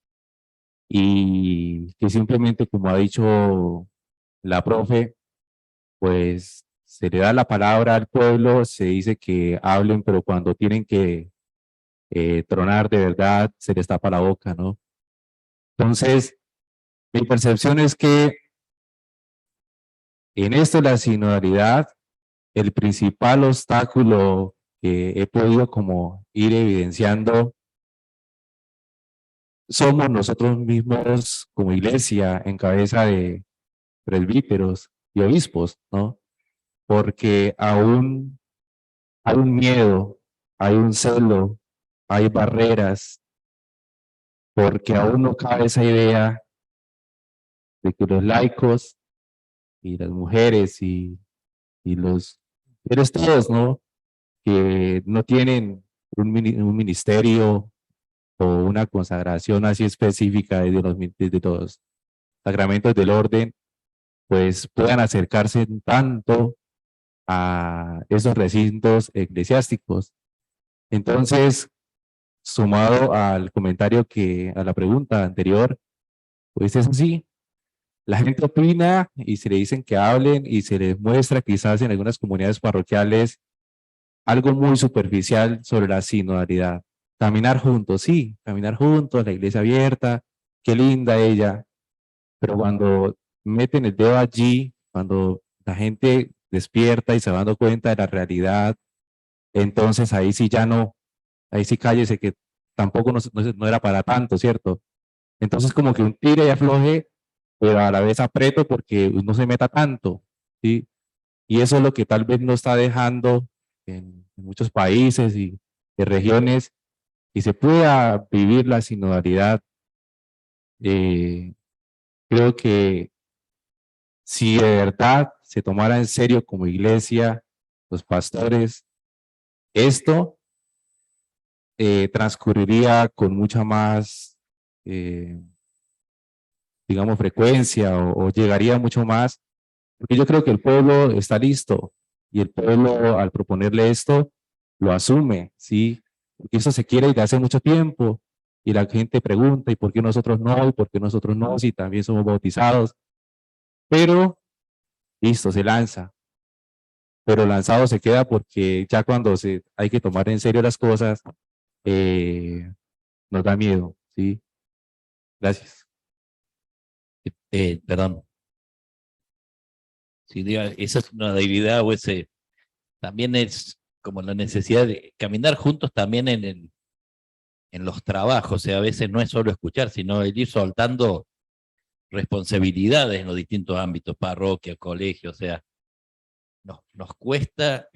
y que simplemente, como ha dicho la profe, pues se le da la palabra al pueblo, se dice que hablen, pero cuando tienen que tronar de verdad, se les tapa la boca, ¿no? Entonces, mi percepción es que en esto de la sinodalidad, el principal obstáculo que he podido como ir evidenciando somos nosotros mismos como iglesia en cabeza de presbíteros y obispos, ¿no? Porque aún hay un miedo, hay un celo, hay barreras, porque aún no cabe esa idea de que los laicos y las mujeres y los seres todos, ¿no? Que no tienen un ministerio o una consagración así específica desde los sacramentos del orden, pues puedan acercarse tanto a esos recintos eclesiásticos. Entonces, sumado al comentario a la pregunta anterior, pues es así. La gente opina y se le dicen que hablen y se les muestra quizás en algunas comunidades parroquiales algo muy superficial sobre la sinodalidad. Caminar juntos, sí, caminar juntos, la iglesia abierta, qué linda ella, pero cuando meten el dedo allí, cuando la gente despierta y se va dando cuenta de la realidad, entonces ahí sí ya no, ahí sí cállese que tampoco no era para tanto, ¿cierto? Entonces como que un tire y afloje, pero a la vez aprieto porque no se meta tanto, ¿sí? Y eso es lo que tal vez no está dejando en muchos países y regiones, y se pueda vivir la sinodalidad. Creo que si de verdad se tomara en serio como iglesia, los pastores, esto transcurriría con mucha más, digamos, frecuencia o llegaría mucho más, porque yo creo que el pueblo está listo y el pueblo al proponerle esto lo asume, ¿sí? Porque eso se quiere desde hace mucho tiempo y la gente pregunta, ¿y por qué nosotros no? ¿Y por qué nosotros no? Si también somos bautizados. Pero, listo, se lanza. Pero lanzado se queda porque ya cuando hay que tomar en serio las cosas, nos da miedo, ¿sí? Gracias. Perdón. Sí, digo, esa es una debilidad o ese también es como la necesidad de caminar juntos también en los trabajos. O sea, a veces no es solo escuchar, sino el ir soltando responsabilidades en los distintos ámbitos, parroquia, colegio. O sea, nos cuesta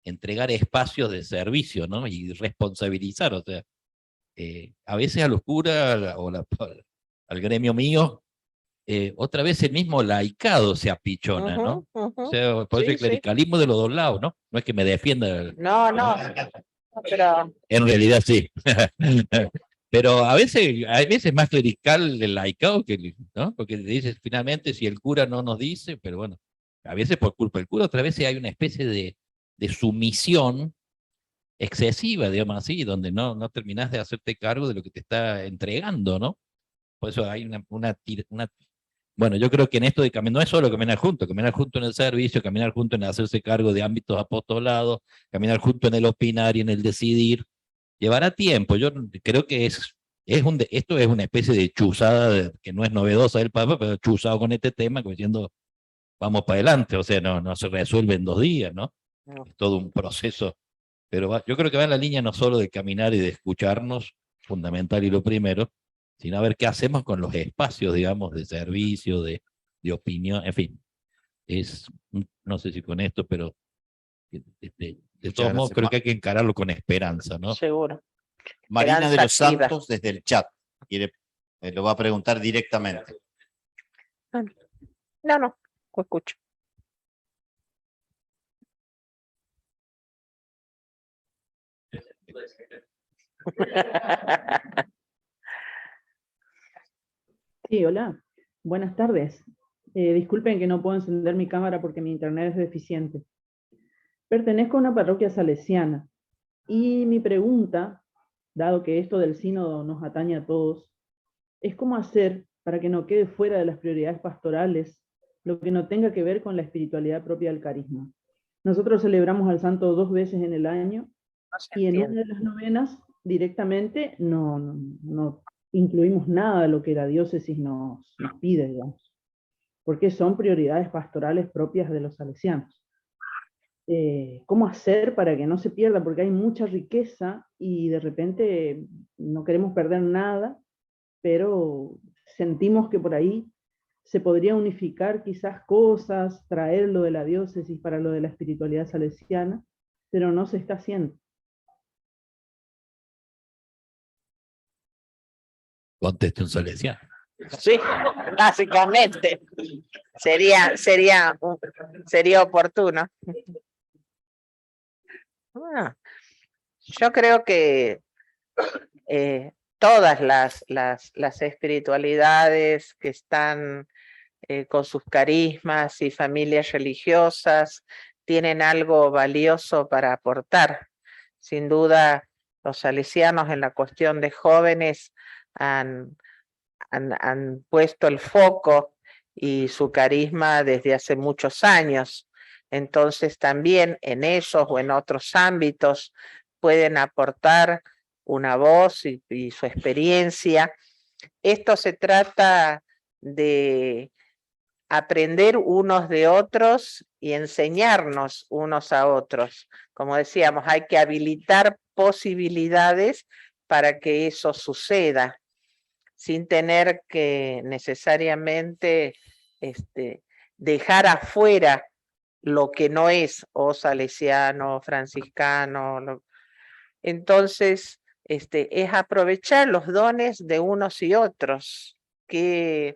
entregar espacios de servicio, ¿no? Y responsabilizar. O sea, a veces a los curas al gremio mío, otra vez el mismo laicado se apichona, ¿no? O sea, por eso Sí, el clericalismo de los dos lados, ¿no? No es que me defienda. No, pero En realidad sí. Pero a veces más clerical el laicado que, ¿no? Porque dices, finalmente, si el cura no nos dice, pero bueno, a veces por culpa del cura, otras veces hay una especie de sumisión excesiva, digamos así, donde no terminás de hacerte cargo de lo que te está entregando, ¿no? Por eso hay bueno, yo creo que en esto de caminar, no es solo caminar junto en el servicio, caminar junto en hacerse cargo de ámbitos apostolados, caminar junto en el opinar y en el decidir, llevará tiempo. Yo creo que esto es una especie de chuzada que no es novedosa del Papa, pero chuzado con este tema, como diciendo, vamos para adelante, o sea, no se resuelve en 2 días, ¿no? No. Es todo un proceso, pero yo creo que va en la línea no solo de caminar y de escucharnos, fundamental y lo primero, sino a ver qué hacemos con los espacios, digamos, de servicio, de opinión, en fin. No sé si con esto, pero de todos modos creo que hay que encararlo con esperanza, ¿no? seguro. Marina de los Esperanza activa. Santos desde el chat. Lo va a preguntar directamente. No, escucho. Sí, hola. Buenas tardes. Disculpen que no puedo encender mi cámara porque mi internet es deficiente. Pertenezco a una parroquia salesiana y mi pregunta, dado que esto del sínodo nos atañe a todos, es cómo hacer para que no quede fuera de las prioridades pastorales lo que no tenga que ver con la espiritualidad propia del carisma. Nosotros celebramos al santo 2 veces en el año y en una de las novenas directamente no incluimos nada de lo que la diócesis nos pide, digamos, porque son prioridades pastorales propias de los salesianos. ¿Cómo hacer para que no se pierda? Porque hay mucha riqueza y de repente no queremos perder nada, pero sentimos que por ahí se podría unificar quizás cosas, traer lo de la diócesis para lo de la espiritualidad salesiana, pero no se está haciendo. Conteste un salesiano. Sí, básicamente. Sería oportuno. Yo creo que todas las espiritualidades que están con sus carismas y familias religiosas tienen algo valioso para aportar. Sin duda, los salesianos en la cuestión de jóvenes han puesto el foco y su carisma desde hace muchos años. Entonces también en esos o en otros ámbitos pueden aportar una voz y su experiencia. Esto se trata de aprender unos de otros y enseñarnos unos a otros. Como decíamos, hay que habilitar posibilidades para que eso suceda, sin tener que necesariamente dejar afuera lo que no es o salesiano, franciscano. Entonces, es aprovechar los dones de unos y otros. ¿Qué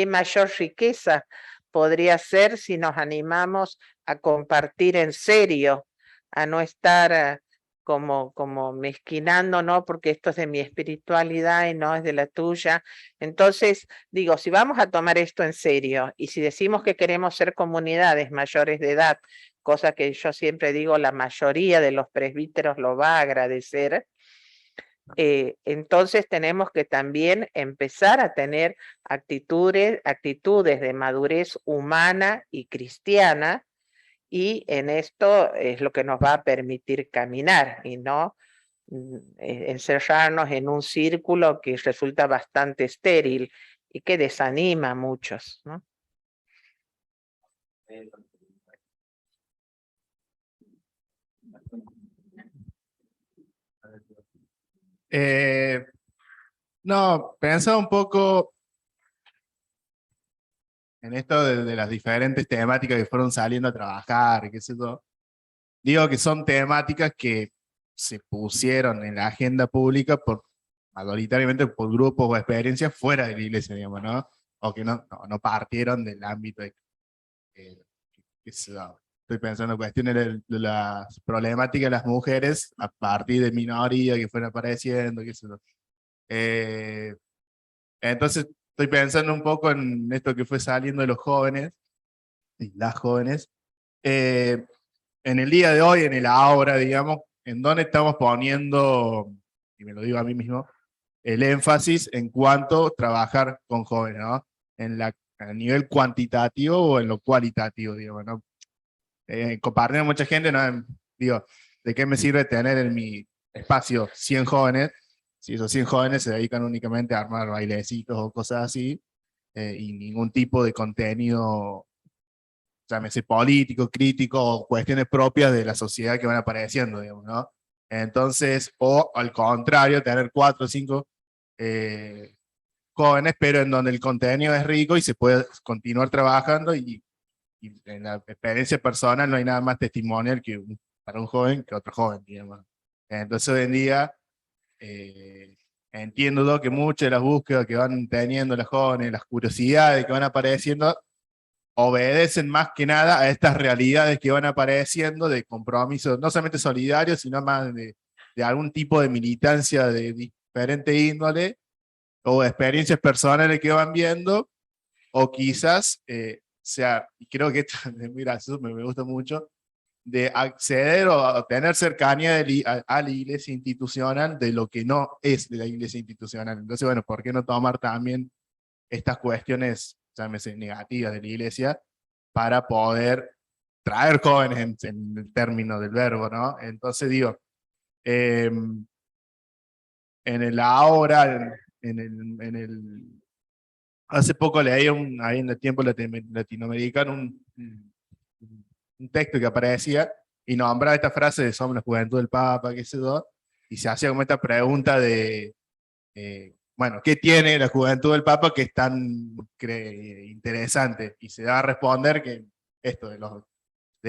mayor riqueza podría ser si nos animamos a compartir en serio, a no estar como mezquinando, ¿no? Porque esto es de mi espiritualidad y no es de la tuya. Entonces, digo, si vamos a tomar esto en serio y si decimos que queremos ser comunidades mayores de edad, cosa que yo siempre digo, la mayoría de los presbíteros lo va a agradecer, entonces tenemos que también empezar a tener actitudes de madurez humana y cristiana, y en esto es lo que nos va a permitir caminar y no encerrarnos en un círculo que resulta bastante estéril y que desanima a muchos, ¿no? No, pensaba un poco en esto de las diferentes temáticas que fueron saliendo a trabajar, qué sé yo. Digo que son temáticas que se pusieron en la agenda pública mayoritariamente por grupos o experiencias fuera de la iglesia, digamos, ¿no? o que no partieron del ámbito que se da. Estoy pensando en cuestiones de las problemáticas de las mujeres a partir de minoría que fueron apareciendo, qué sé yo. Entonces estoy pensando un poco en esto que fue saliendo de los jóvenes, y las jóvenes, en el día de hoy, en el ahora, digamos, en dónde estamos poniendo, y me lo digo a mí mismo, el énfasis en cuanto a trabajar con jóvenes, ¿no? A nivel cuantitativo o en lo cualitativo, digamos, ¿no? Compartiendo a mucha gente, ¿no? Digo, ¿de qué me sirve tener en mi espacio 100 jóvenes si esos 100 jóvenes se dedican únicamente a armar bailecitos o cosas así, y ningún tipo de contenido, llámese político, crítico o cuestiones propias de la sociedad que van apareciendo, digamos, ¿no? Entonces, o al contrario, tener 4 o 5 jóvenes, pero en donde el contenido es rico y se puede continuar trabajando, y en la experiencia personal no hay nada más testimonial para un joven que otro joven, digamos. Entonces hoy en día entiendo yo que muchas de las búsquedas que van teniendo los jóvenes, las curiosidades que van apareciendo, obedecen más que nada a estas realidades que van apareciendo de compromisos, no solamente solidarios, sino más de algún tipo de militancia de diferente índole, o de experiencias personales que van viendo, o quizás y creo que esto es muy gracioso, me gusta mucho, de acceder o tener cercanía a la iglesia institucional de lo que no es de la iglesia institucional. Entonces, bueno, ¿por qué no tomar también estas cuestiones, llámese negativas de la iglesia, para poder traer jóvenes en el término del verbo, ¿no? Entonces digo, en el ahora, hace poco leí ahí en el tiempo latinoamericano un texto que aparecía y nombraba esta frase de somos la juventud del Papa, qué sé yo, y se hacía como esta pregunta de, bueno, ¿qué tiene la juventud del Papa que es tan interesante? Y se da a responder que esto de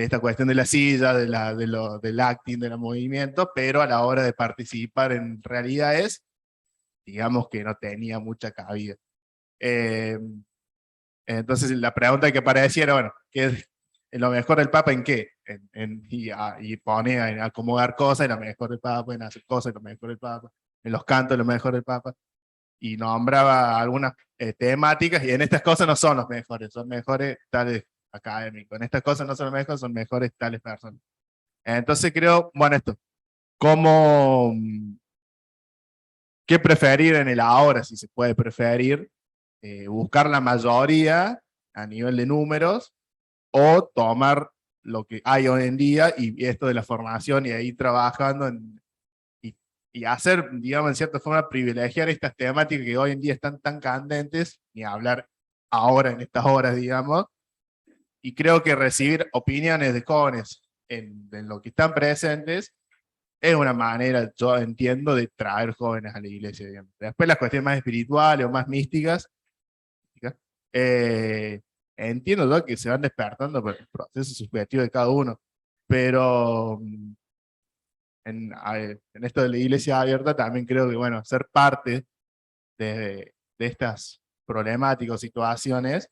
esta cuestión de la silla, del acting, del movimiento, pero a la hora de participar en realidades, digamos que no tenía mucha cabida. Entonces la pregunta que aparecía era, bueno, ¿qué es lo mejor del Papa en qué? Y pone a acomodar cosas, y lo mejor del Papa, en hacer cosas, y lo mejor del Papa, en los cantos, lo mejor del Papa, y nombraba algunas temáticas, y en estas cosas no son los mejores, son mejores tales académicos, en estas cosas no son los mejores, son mejores tales personas. Entonces creo, bueno, ¿cómo, qué preferir en el ahora, si se puede preferir? Buscar la mayoría a nivel de números, o tomar lo que hay hoy en día y esto de la formación y ahí trabajando y hacer, digamos, en cierta forma, privilegiar estas temáticas que hoy en día están tan candentes, ni hablar ahora en estas horas, digamos, y creo que recibir opiniones de jóvenes en lo que están presentes es una manera, yo entiendo, de traer jóvenes a la iglesia, digamos. Después las cuestiones más espirituales o más místicas, entiendo yo que se van despertando por el proceso subjetivo de cada uno, pero en esto de la iglesia abierta también creo que, bueno, ser parte de estas problemáticas, situaciones,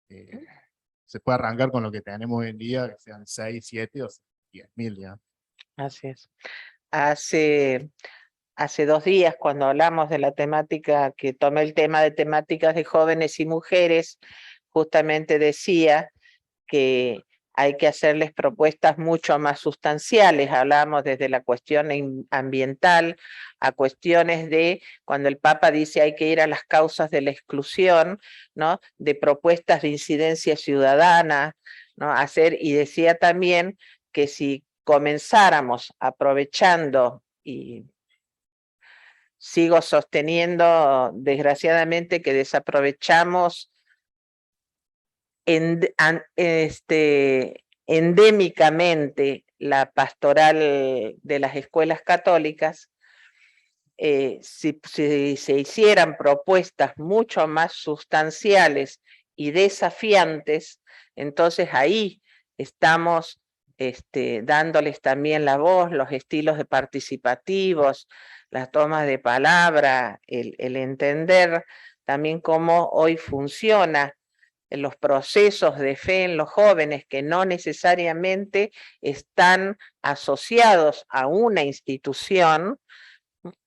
se puede arrancar con lo que tenemos hoy en día, que sean 6, 7 o 10.000 ya. Así es. Hace 2 días, cuando hablamos de la temática, que tomé el tema de temáticas de jóvenes y mujeres, justamente decía que hay que hacerles propuestas mucho más sustanciales. Hablamos desde la cuestión ambiental a cuestiones de, cuando el Papa dice hay que ir a las causas de la exclusión, ¿no? De propuestas de incidencia ciudadana, ¿no? Y decía también que si comenzáramos aprovechando, y sigo sosteniendo desgraciadamente que desaprovechamos endémicamente la pastoral de las escuelas católicas. Si se hicieran propuestas mucho más sustanciales y desafiantes, entonces ahí estamos dándoles también la voz, los estilos de participativos, las tomas de palabra, el entender también cómo hoy funciona en los procesos de fe en los jóvenes que no necesariamente están asociados a una institución,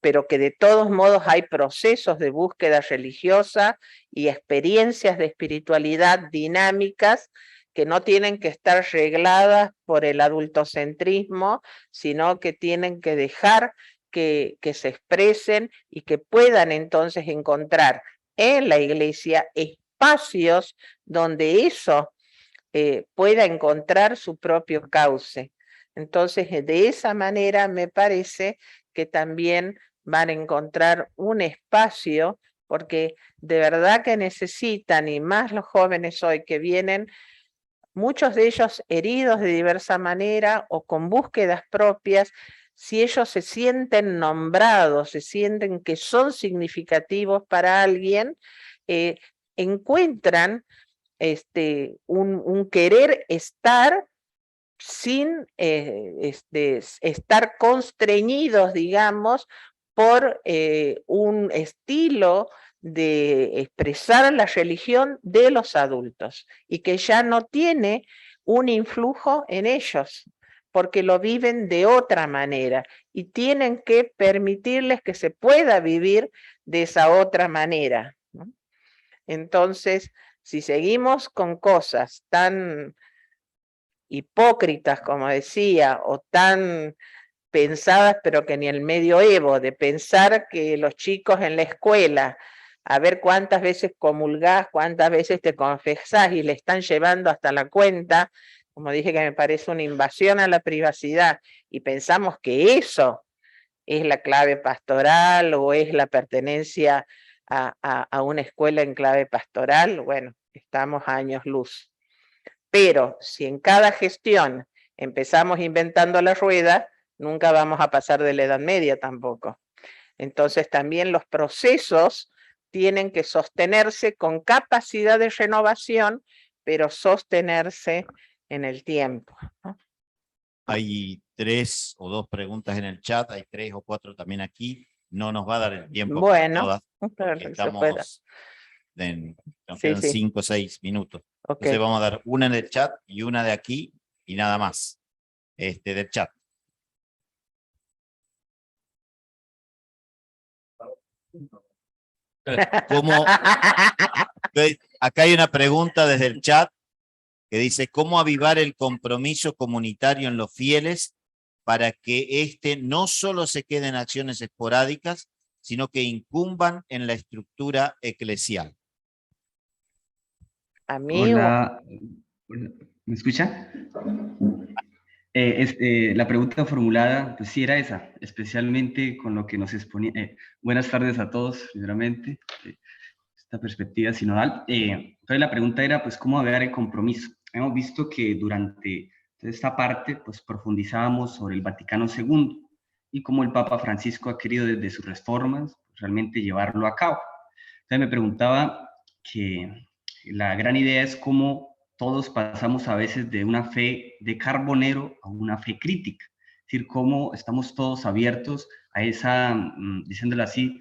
pero que de todos modos hay procesos de búsqueda religiosa y experiencias de espiritualidad dinámicas que no tienen que estar regladas por el adultocentrismo, sino que tienen que dejar que se expresen y que puedan entonces encontrar en la iglesia espacios donde eso pueda encontrar su propio cauce. Entonces, de esa manera me parece que también van a encontrar un espacio, porque de verdad que necesitan, y más los jóvenes hoy que vienen, muchos de ellos heridos de diversa manera o con búsquedas propias, si ellos se sienten nombrados, se sienten que son significativos para alguien, encuentran un querer estar sin estar constreñidos, digamos, por un estilo de expresar la religión de los adultos y que ya no tiene un influjo en ellos porque lo viven de otra manera y tienen que permitirles que se pueda vivir de esa otra manera, ¿no? Entonces, si seguimos con cosas tan hipócritas, como decía, o tan pensadas, pero que ni el medioevo, de pensar que los chicos en la escuela, a ver cuántas veces comulgás, cuántas veces te confesás y le están llevando hasta la cuenta, como dije que me parece una invasión a la privacidad, y pensamos que eso es la clave pastoral o es la pertenencia a una escuela en clave pastoral, bueno, estamos a años luz. Pero si en cada gestión empezamos inventando la rueda, nunca vamos a pasar de la Edad Media tampoco. Entonces también los procesos tienen que sostenerse con capacidad de renovación, pero sostenerse en el tiempo, ¿no? Hay 3 o 2 preguntas en el chat, hay 3 o 4 también aquí. No nos va a dar el tiempo Bueno, para todas, porque estamos nos quedan 5 o 6 minutos. Okay. Entonces vamos a dar una en el chat y una de aquí y nada más. Del chat. ¿Cómo? Acá hay una pregunta desde el chat que dice, ¿cómo avivar el compromiso comunitario en los fieles para que éste no solo se quede en acciones esporádicas, sino que incumban en la estructura eclesial? Hola, ¿me escucha? La pregunta formulada, pues sí era esa, especialmente con lo que nos exponía. Buenas tardes a todos, primeramente, esta perspectiva sinodal. Entonces la pregunta era, pues, ¿cómo avivar el compromiso? Hemos visto que durante esta parte, pues, profundizábamos sobre el Vaticano II y cómo el Papa Francisco ha querido desde sus reformas realmente llevarlo a cabo. Entonces me preguntaba que la gran idea es cómo todos pasamos a veces de una fe de carbonero a una fe crítica. Es decir, cómo estamos todos abiertos a esa, diciéndolo así,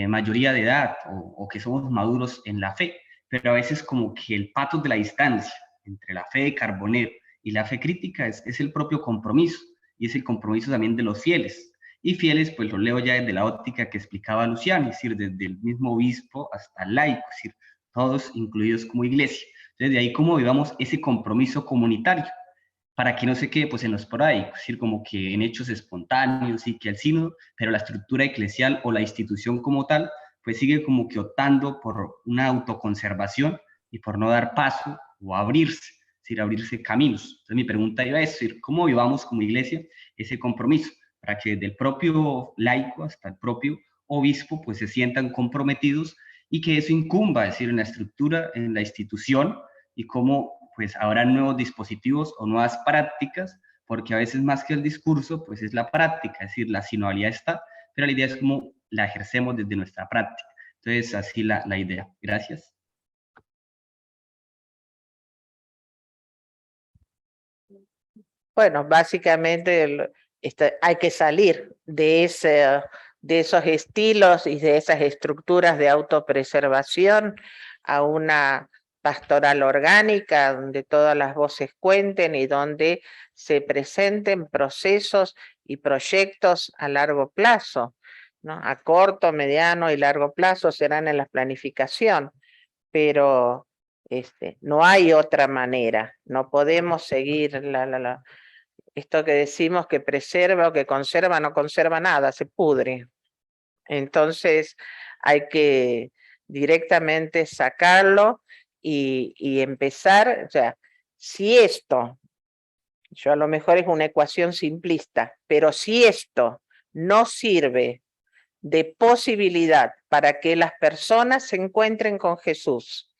mayoría de edad o que somos maduros en la fe, pero a veces como que el patos de la distancia entre la fe de carbonero y la fe crítica es el propio compromiso, y es el compromiso también de los fieles. Y fieles, pues lo leo ya desde la óptica que explicaba Luciano, es decir, desde el mismo obispo hasta el laico, es decir, todos incluidos como iglesia. Entonces, de ahí cómo vivamos ese compromiso comunitario, para que no se quede pues en lo esporádico, es decir, como que en hechos espontáneos y que al sínodo, pero la estructura eclesial o la institución como tal, pues sigue como que optando por una autoconservación y por no dar paso o abrirse, es decir, abrirse caminos. Entonces mi pregunta iba a eso, es decir, ¿cómo vivamos como iglesia ese compromiso? Para que desde el propio laico hasta el propio obispo pues se sientan comprometidos y que eso incumba, es decir, en la estructura, en la institución, y cómo pues habrá nuevos dispositivos o nuevas prácticas, porque a veces más que el discurso, pues es la práctica, es decir, la sinodalidad está, pero la idea es cómo la ejercemos desde nuestra práctica. Entonces, así la idea. Gracias. Bueno, básicamente hay que salir de de esos estilos y de esas estructuras de autopreservación a una pastoral orgánica, donde todas las voces cuenten y donde se presenten procesos y proyectos a largo plazo, ¿no? A corto, mediano y largo plazo serán en la planificación, pero no hay otra manera, no podemos seguir esto que decimos que preserva o que conserva, no conserva nada, se pudre. Entonces hay que directamente sacarlo y empezar, o sea, si esto, yo a lo mejor es una ecuación simplista, pero si esto no sirve de posibilidad para que las personas se encuentren con Jesús,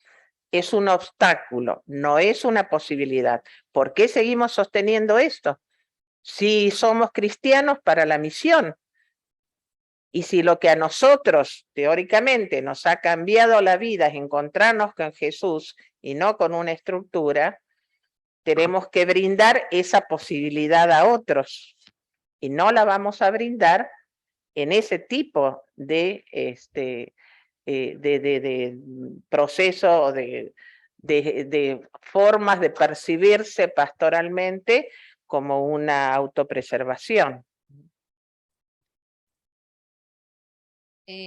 es un obstáculo, no es una posibilidad. ¿Por qué seguimos sosteniendo esto? Si somos cristianos para la misión, y si lo que a nosotros teóricamente nos ha cambiado la vida es encontrarnos con Jesús y no con una estructura, tenemos que brindar esa posibilidad a otros y no la vamos a brindar en ese tipo de proceso o de formas de percibirse pastoralmente como una autopreservación.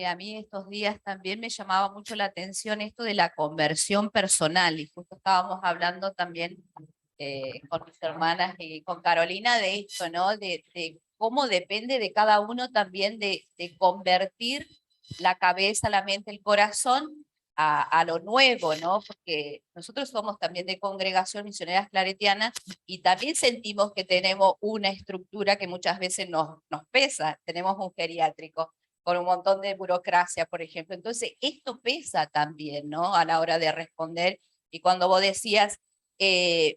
A mí estos días también me llamaba mucho la atención esto de la conversión personal, y justo estábamos hablando también con mis hermanas y con Carolina de esto, ¿no? De cómo depende de cada uno también de convertir la cabeza, la mente, el corazón a lo nuevo, ¿no? Porque nosotros somos también de Congregación Misioneras Claretianas y también sentimos que tenemos una estructura que muchas veces nos pesa, tenemos un geriátrico con un montón de burocracia, por ejemplo. Entonces, esto pesa también, ¿no? A la hora de responder. Y cuando vos decías,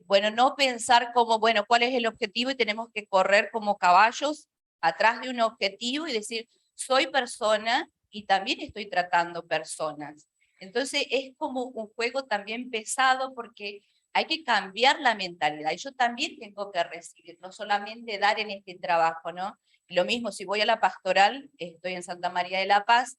bueno, no pensar como, bueno, ¿cuál es el objetivo? Y tenemos que correr como caballos atrás de un objetivo y decir, soy persona y también estoy tratando personas. Entonces, es como un juego también pesado porque hay que cambiar la mentalidad. Y yo también tengo que recibir, no solamente dar en este trabajo, ¿no? Lo mismo, si voy a la pastoral, estoy en Santa María de la Paz,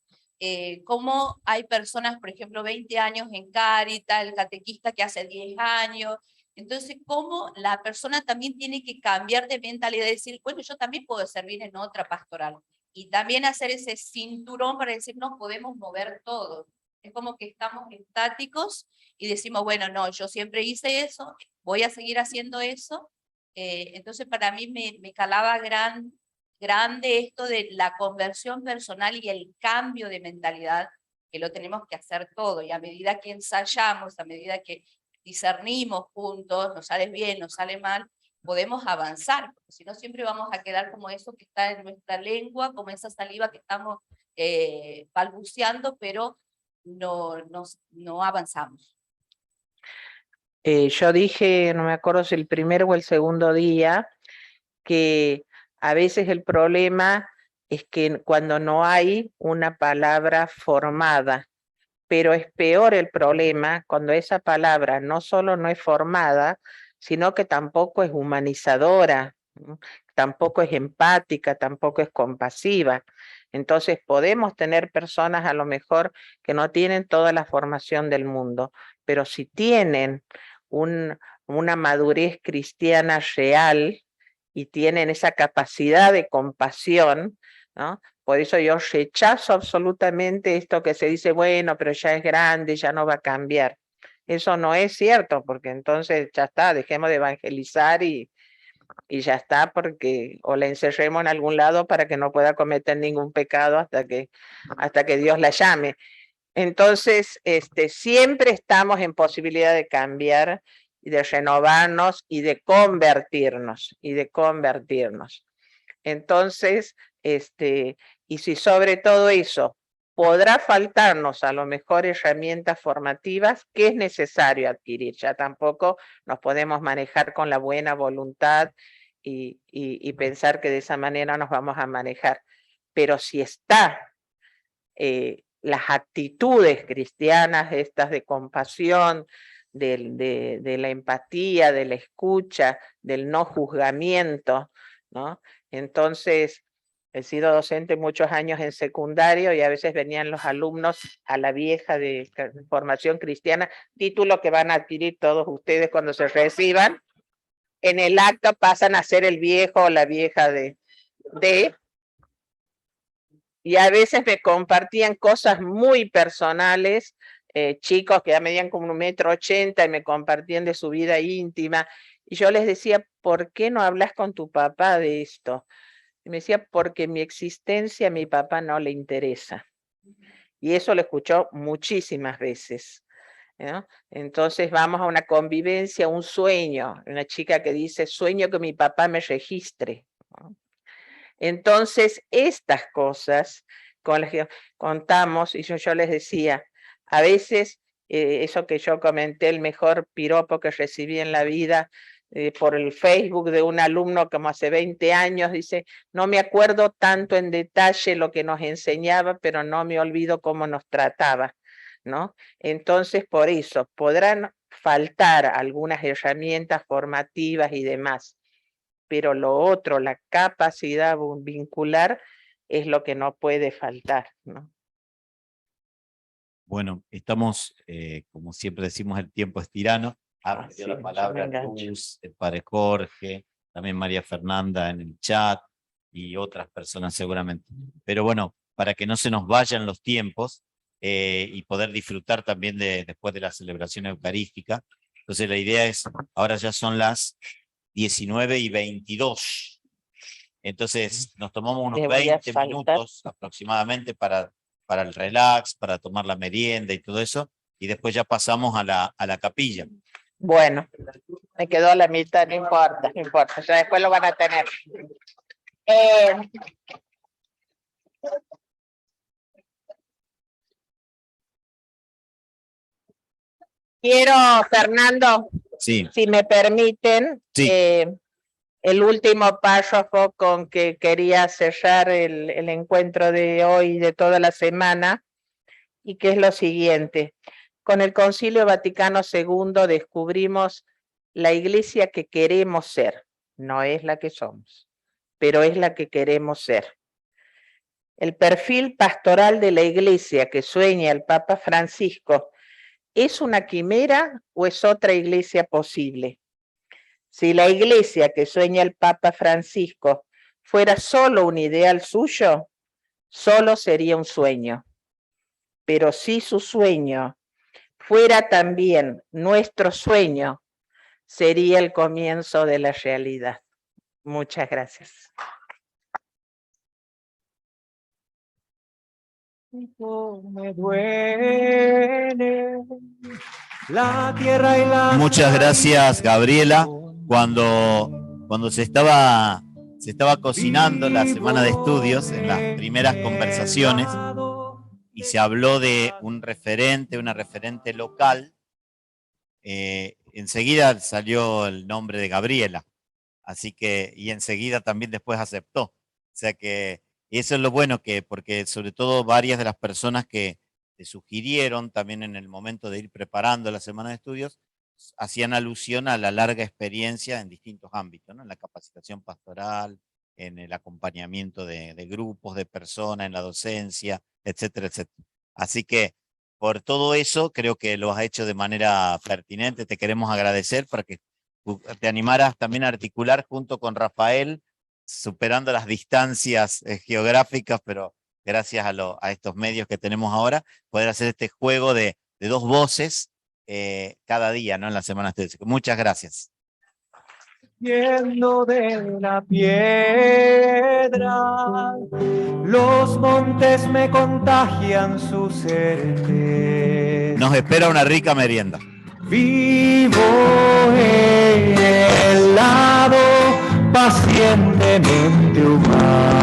como hay personas, por ejemplo, 20 años en Cáritas, el catequista que hace 10 años, entonces cómo la persona también tiene que cambiar de mentalidad y decir, bueno, yo también puedo servir en otra pastoral, y también hacer ese cinturón para decir, nos podemos mover todos. Es como que estamos estáticos y decimos, bueno, no, yo siempre hice eso, voy a seguir haciendo eso. Entonces para mí me calaba grande esto de la conversión personal y el cambio de mentalidad, que lo tenemos que hacer todo, y a medida que ensayamos, a medida que discernimos juntos, nos sale bien, nos sale mal, podemos avanzar, porque si no siempre vamos a quedar como eso que está en nuestra lengua, como esa saliva que estamos balbuceando, pero no avanzamos. Yo dije, no me acuerdo si el primero o el segundo día, que a veces el problema es que cuando no hay una palabra formada, pero es peor el problema cuando esa palabra no solo no es formada, sino que tampoco es humanizadora, ¿no? Tampoco es empática, tampoco es compasiva. Entonces podemos tener personas a lo mejor que no tienen toda la formación del mundo, pero si tienen una madurez cristiana real y tienen esa capacidad de compasión, ¿no? Por eso yo rechazo absolutamente esto que se dice, bueno, pero ya es grande, ya no va a cambiar. Eso no es cierto, porque entonces ya está, dejemos de evangelizar y ya está, porque o la encerremos en algún lado para que no pueda cometer ningún pecado hasta que Dios la llame. Entonces, siempre estamos en posibilidad de cambiar y de renovarnos y de convertirnos, Entonces, y si sobre todo eso podrá faltarnos a lo mejor herramientas formativas que es necesario adquirir, ya tampoco nos podemos manejar con la buena voluntad y pensar que de esa manera nos vamos a manejar. Pero si está las actitudes cristianas, estas de compasión, de la empatía, de la escucha, del no juzgamiento, ¿no? Entonces, He sido docente muchos años en secundario y a veces venían los alumnos a la vieja de formación cristiana, título que van a adquirir todos ustedes cuando se reciban. En el acto pasan a ser el viejo o la vieja de y a veces me compartían cosas muy personales, chicos que ya medían como 1,80 m y me compartían de su vida íntima, y yo les decía, ¿por qué no hablas con tu papá de esto? Y me decía, porque mi existencia a mi papá no le interesa. Y eso lo escuchó muchísimas veces, ¿no? Entonces vamos a una convivencia, un sueño, una chica que dice, sueño que mi papá me registre, ¿no? Entonces, estas cosas con las que contamos, y yo les decía, a veces eso que yo comenté, el mejor piropo que recibí en la vida, por el Facebook de un alumno como hace 20 años, dice, no me acuerdo tanto en detalle lo que nos enseñaba, pero no me olvido cómo nos trataba, ¿no? Entonces, por eso, podrán faltar algunas herramientas formativas y demás, pero lo otro, la capacidad vincular, es lo que no puede faltar, ¿no? Bueno, estamos, como siempre decimos, el tiempo es tirano. Ha Sí, pedido la yo palabra me engancho. Luz, el padre Jorge, también María Fernanda en el chat y otras personas seguramente. Pero bueno, para que no se nos vayan los tiempos y poder disfrutar también después de la celebración eucarística. Entonces la idea es, ahora ya son las 19:22. Entonces nos tomamos unos Les voy a 20 saltar. minutos aproximadamente para el relax, para tomar la merienda y todo eso, y después ya pasamos a la capilla. Bueno, me quedó a la mitad, no importa, no importa, ya después lo van a tener. Quiero, Fernando, Sí, si me permiten, Sí. el último párrafo con que quería cerrar el encuentro de hoy y de toda la semana, y que es lo siguiente. Con el Concilio Vaticano II descubrimos la iglesia que queremos ser, no es la que somos, pero es la que queremos ser. El perfil pastoral de la iglesia que sueña el Papa Francisco, ¿es una quimera o es otra iglesia posible? Si la iglesia que sueña el Papa Francisco fuera solo un ideal suyo, solo sería un sueño. Pero si su sueño fuera también nuestro sueño, sería el comienzo de la realidad. Muchas gracias. muchas gracias, Gabriela. Cuando se estaba cocinando la semana de estudios, en las primeras conversaciones, y se habló de una referente local, enseguida salió el nombre de Gabriela, así que, y enseguida también después aceptó. O sea que eso es lo bueno, porque sobre todo varias de las personas que te sugirieron también en el momento de ir preparando la semana de estudios, hacían alusión a la larga experiencia en distintos ámbitos, ¿no? En la capacitación pastoral, en el acompañamiento de grupos de personas, en la docencia, etcétera, etcétera. Así que por todo eso creo que lo has hecho de manera pertinente. Te queremos agradecer para que te animaras también a articular junto con Rafael, superando las distancias geográficas, pero gracias a estos medios que tenemos ahora, poder hacer este juego de dos voces cada día, ¿no? En la semana de estudios. Muchas gracias. Lleno de la piedra, los montes me contagian su serenidad. Nos espera una rica merienda. Vivo en el lado pacientemente humano.